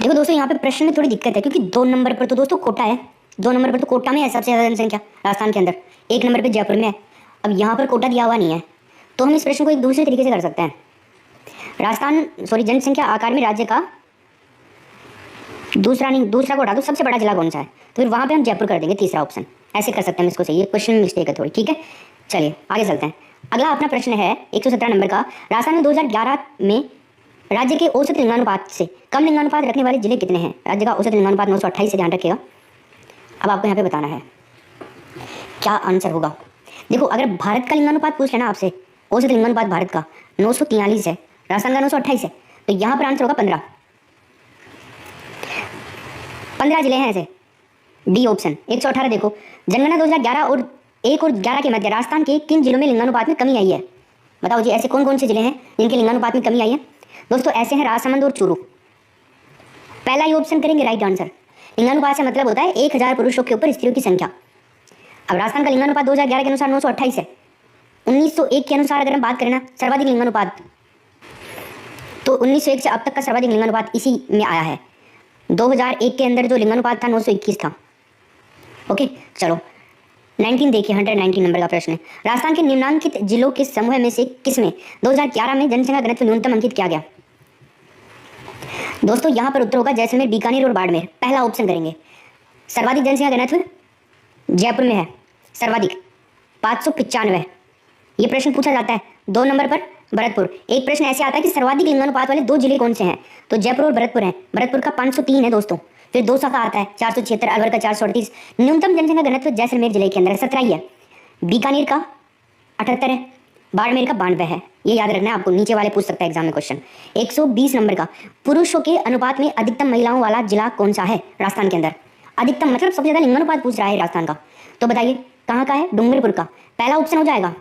देखो दोस्तों यहाँ पे प्रश्न में थोड़ी दिक्कत है, क्योंकि 2 नंबर पर तो दोस्तों कोटा है, 2 नंबर पर तो कोटा में है सबसे ज्यादा जनसंख्या राजस्थान के अंदर, 1 नंबर पे जयपुर में है। अब यहाँ पर कोटा दिया हुआ नहीं है, तो हम इस प्रश्न को एक दूसरे तरीके से कर सकते हैं। जनसंख्या आकार में राज्य का दूसरा को हटा दो, सबसे बड़ा जिला कौन सा है, तो फिर वहाँ पे हम जयपुर कर देंगे, तीसरा ऑप्शन। ऐसे कर सकते हैं इसको, सही है, क्वेश्चन में मिस्टेक है थोड़ी, ठीक है। चलिए आगे चलते हैं। अगला अपना प्रश्न है 117 नंबर का। राजस्थान में 2011 में राज्य के औसत लिंगानुपात से कम लिंगानुपात रखने वाले जिले कितने हैं? राज्य का औसत लिंगानुपात 928 से, ध्यान रखिएगा। अब आपको यहाँ पे बताना है क्या आंसर होगा। देखो, अगर भारत का लिंगानुपात पूछ लेना आपसे, औसत लिंगानुपात भारत का 943 है, राजस्थान का 928 है, तो यहाँ पर आंसर होगा 15 जिले हैं ऐसे, डी ऑप्शन। 118 देखो, जनगणना 2011 और 1 और 11 के मध्य राजस्थान के किन जिलों में लिंगानुपात में कमी आई है? बताओ जी, ऐसे कौन कौन से जिले हैं जिनके लिंगानुपात में कमी आई है? दोस्तों ऐसे हैं राजसमंद और चूरू। पहला ही ऑप्शन करेंगे राइट आंसर। लिंगानुपात से मतलब होता है 1000 पुरुषों के ऊपर स्त्रियों की संख्या। अब राजस्थान का लिंगानुपात 2011 के अनुसार 928 है। 1901 के अनुसार अगर हम बात करें ना सर्वाधिक लिंगानुपात, तो 1901 से अब तक का सर्वाधिक लिंगानुपात इसी में आया है। 2001 के अंदर जो लिंगानुपात था 921 था। ओके, चलो 19 देखिए, 119 नंबर का प्रश्न है। राजस्थान के निम्नांकित जिलों के समूह में से किसमें 2011 में जनसंख्या घनत्व न्यूनतम अंकित किया गया? दोस्तों यहाँ पर उत्तर होगा जैसलमेर, बीकानेर और बाड़मेर। पहला ऑप्शन करेंगे। सर्वाधिक जनसंख्या घनत्व जयपुर में है, सर्वाधिक 595। ये प्रश्न पूछा जाता है। 2 नंबर पर भरतपुर। एक प्रश्न ऐसे आता है कि सर्वाधिक लिंगानुपात वाले 2 जिले कौन से हैं, तो जयपुर और भरतपुर हैं। भरतपुर का 503 है दोस्तों। फिर 2 का आता है 476, अलवर का 438। न्यूनतम जनसंख्या घनत्व जैसलमेर जिले के अंदर 17 ही है। बीकानेर का 78 है, बाड़मेर का 92 है। ये याद रखना है आपको, नीचे वाले पूछ सकता है एग्जाम में क्वेश्चन। 120 नंबर का, पुरुषों के अनुपात में अधिकतम महिलाओं वाला जिला कौन सा है राजस्थान के अंदर? अधिकतम मतलब सबसे ज्यादा लिंगानुपात पूछ रहा है राजस्थान का, तो बताइए कहाँ का है? डूंगरपुर का। पहला ऑप्शन हो जाएगा।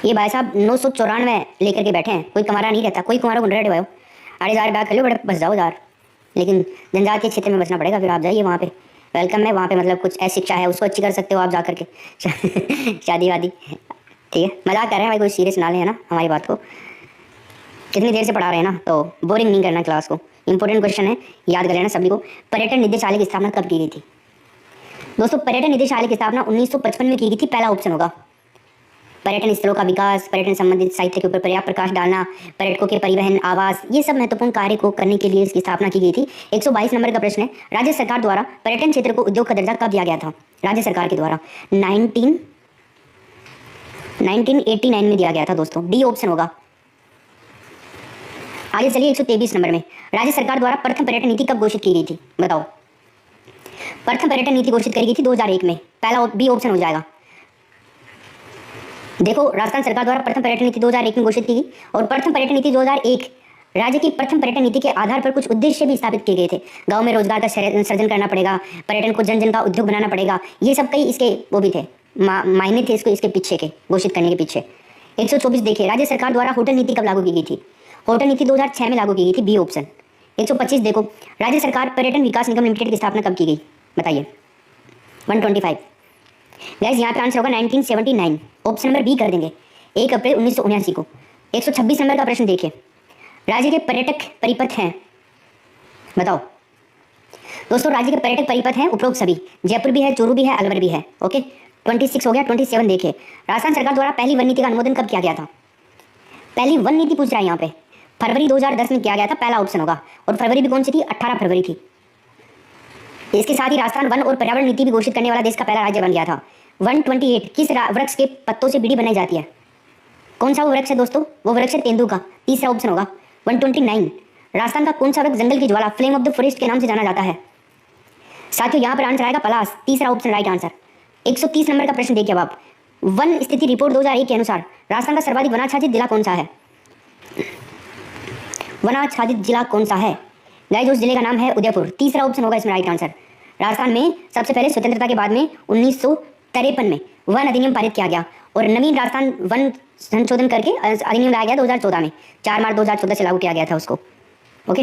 ये भाई साहब 994 लेकर के बैठे हैं, कोई कुमारा नहीं रहता, कोई कुमारों को रेडी भाई। अरे यार बैग कर लो, बड़े बस जाओ यार, लेकिन जनजातीय क्षेत्र में बचना पड़ेगा। फिर आप जाइए वहाँ पे, वेलकम है वहाँ पे, मतलब कुछ ऐसी शिक्षा है उसको अच्छी कर सकते हो आप जा करके। शादी वादी, ठीक है, मजाक कर रहे हैं भाई, कोई सीरियस ना ले, है ना हमारी बात को। कितनी देर से पढ़ा रहे हैं ना, तो बोरिंग नहीं करना क्लास को। इंपॉर्टेंट क्वेश्चन है, याद कर लेना सभी को। पर्यटन निदेशालय की स्थापना कब की गई थी? दोस्तों पर्यटन निदेशालय की स्थापना 1955 में की गई थी। पहला ऑप्शन होगा। पर्यटन स्थलों का विकास, पर्यटन संबंधित साहित्य के ऊपर पर्याप्त प्रकाश डालना, पर्यटकों के परिवहन, आवास, ये सब महत्वपूर्ण कार्य को करने के लिए इसकी स्थापना की गई थी। 122 नंबर का प्रश्न है। राज्य सरकार द्वारा पर्यटन क्षेत्र को उद्योग का दर्जा कब दिया गया था? राज्य सरकार के द्वारा 1989 में दिया गया था दोस्तों, डी ऑप्शन होगा। आगे चलिए 123 नंबर में, राज्य सरकार द्वारा प्रथम पर्यटन नीति कब घोषित की गई थी? बताओ। प्रथम पर्यटन नीति घोषित करी गई थी 2001 में। पहला बी ऑप्शन हो जाएगा। देखो, राजस्थान सरकार द्वारा प्रथम पर्यटन नीति 2001 में घोषित की गई, और प्रथम पर्यटन नीति 2001 राज्य की प्रथम पर्यटन नीति के आधार पर कुछ उद्देश्य भी स्थापित किए गए थे। गांव में रोजगार का सृजन करना पड़ेगा, पर्यटन को जन जन का उद्योग बनाना पड़ेगा, ये सब कई इसके वो भी थे, मायने थे इसके पीछे के घोषित करने के पीछे। 124 देखिए, राज्य सरकार द्वारा होटल नीति कब लागू की गई थी? होटल नीति 2006 में लागू की गई थी, बी ऑप्शन। 125 देखो, राज्य सरकार पर्यटन विकास निगम लिमिटेड की स्थापना कब की गई? बताइए। 125 गाइस, यहाँ पे आंसर होगा 1979, ऑप्शन नंबर बी कर देंगे, 1 अप्रैल 1979 को। 126 नंबर का प्रश्न देखिए, राज्य के पर्यटक परिपथ हैं, बताओ। दोस्तों राज्य के पर्यटक परिपथ हैं उपरोक्त सभी, जयपुर भी है, चूरू भी है, अलवर भी है। ओके, 26 हो गया। 27 देखिए, राजस्थान सरकार द्वारा पहली वन नीति का अनुमोदन कब किया गया था? पहली वन नीति पूछ रहा है यहाँ पे, फरवरी 2010 में किया गया था, पहला ऑप्शन होगा। और फरवरी भी कौन सी थी? 18 फरवरी थी। इसके साथ ही राजस्थान वन और पर्यावरण नीति भी घोषित करने वाला देश का पहला राज्य बन गया था। 128 किस वृक्ष के पत्तों से बीड़ी बनाई जाती है? कौन सा वो वृक्ष है दोस्तों? वो वृक्ष है तेंदू का, तीसरा ऑप्शन होगा। 129 राजस्थान का कौन सा वृक्ष जंगल की ज्वाला, फ्लेम ऑफ द फॉरेस्ट के नाम से जाना जाता है? साथियों यहाँ पर आंसर आएगा पलास, तीसरा ऑप्शन राइट आंसर। 130 नंबर का प्रश्न देखिए अब आप, वन स्थिति रिपोर्ट 2001 के अनुसार राजस्थान का सर्वाधिक वनाच्छादित जिला कौन सा है? वनाच्छादित जिला कौन सा है? गाइस, उस जिले का नाम है उदयपुर, तीसरा ऑप्शन होगा इसमें राइट आंसर। राजस्थान में सबसे पहले स्वतंत्रता के बाद में 1953 में वन अधिनियम पारित किया गया, और नवीन राजस्थान वन संशोधन करके अधिनियम लाया गया 2014 में। 4 मार्च 2014 से लागू किया गया था उसको। ओके।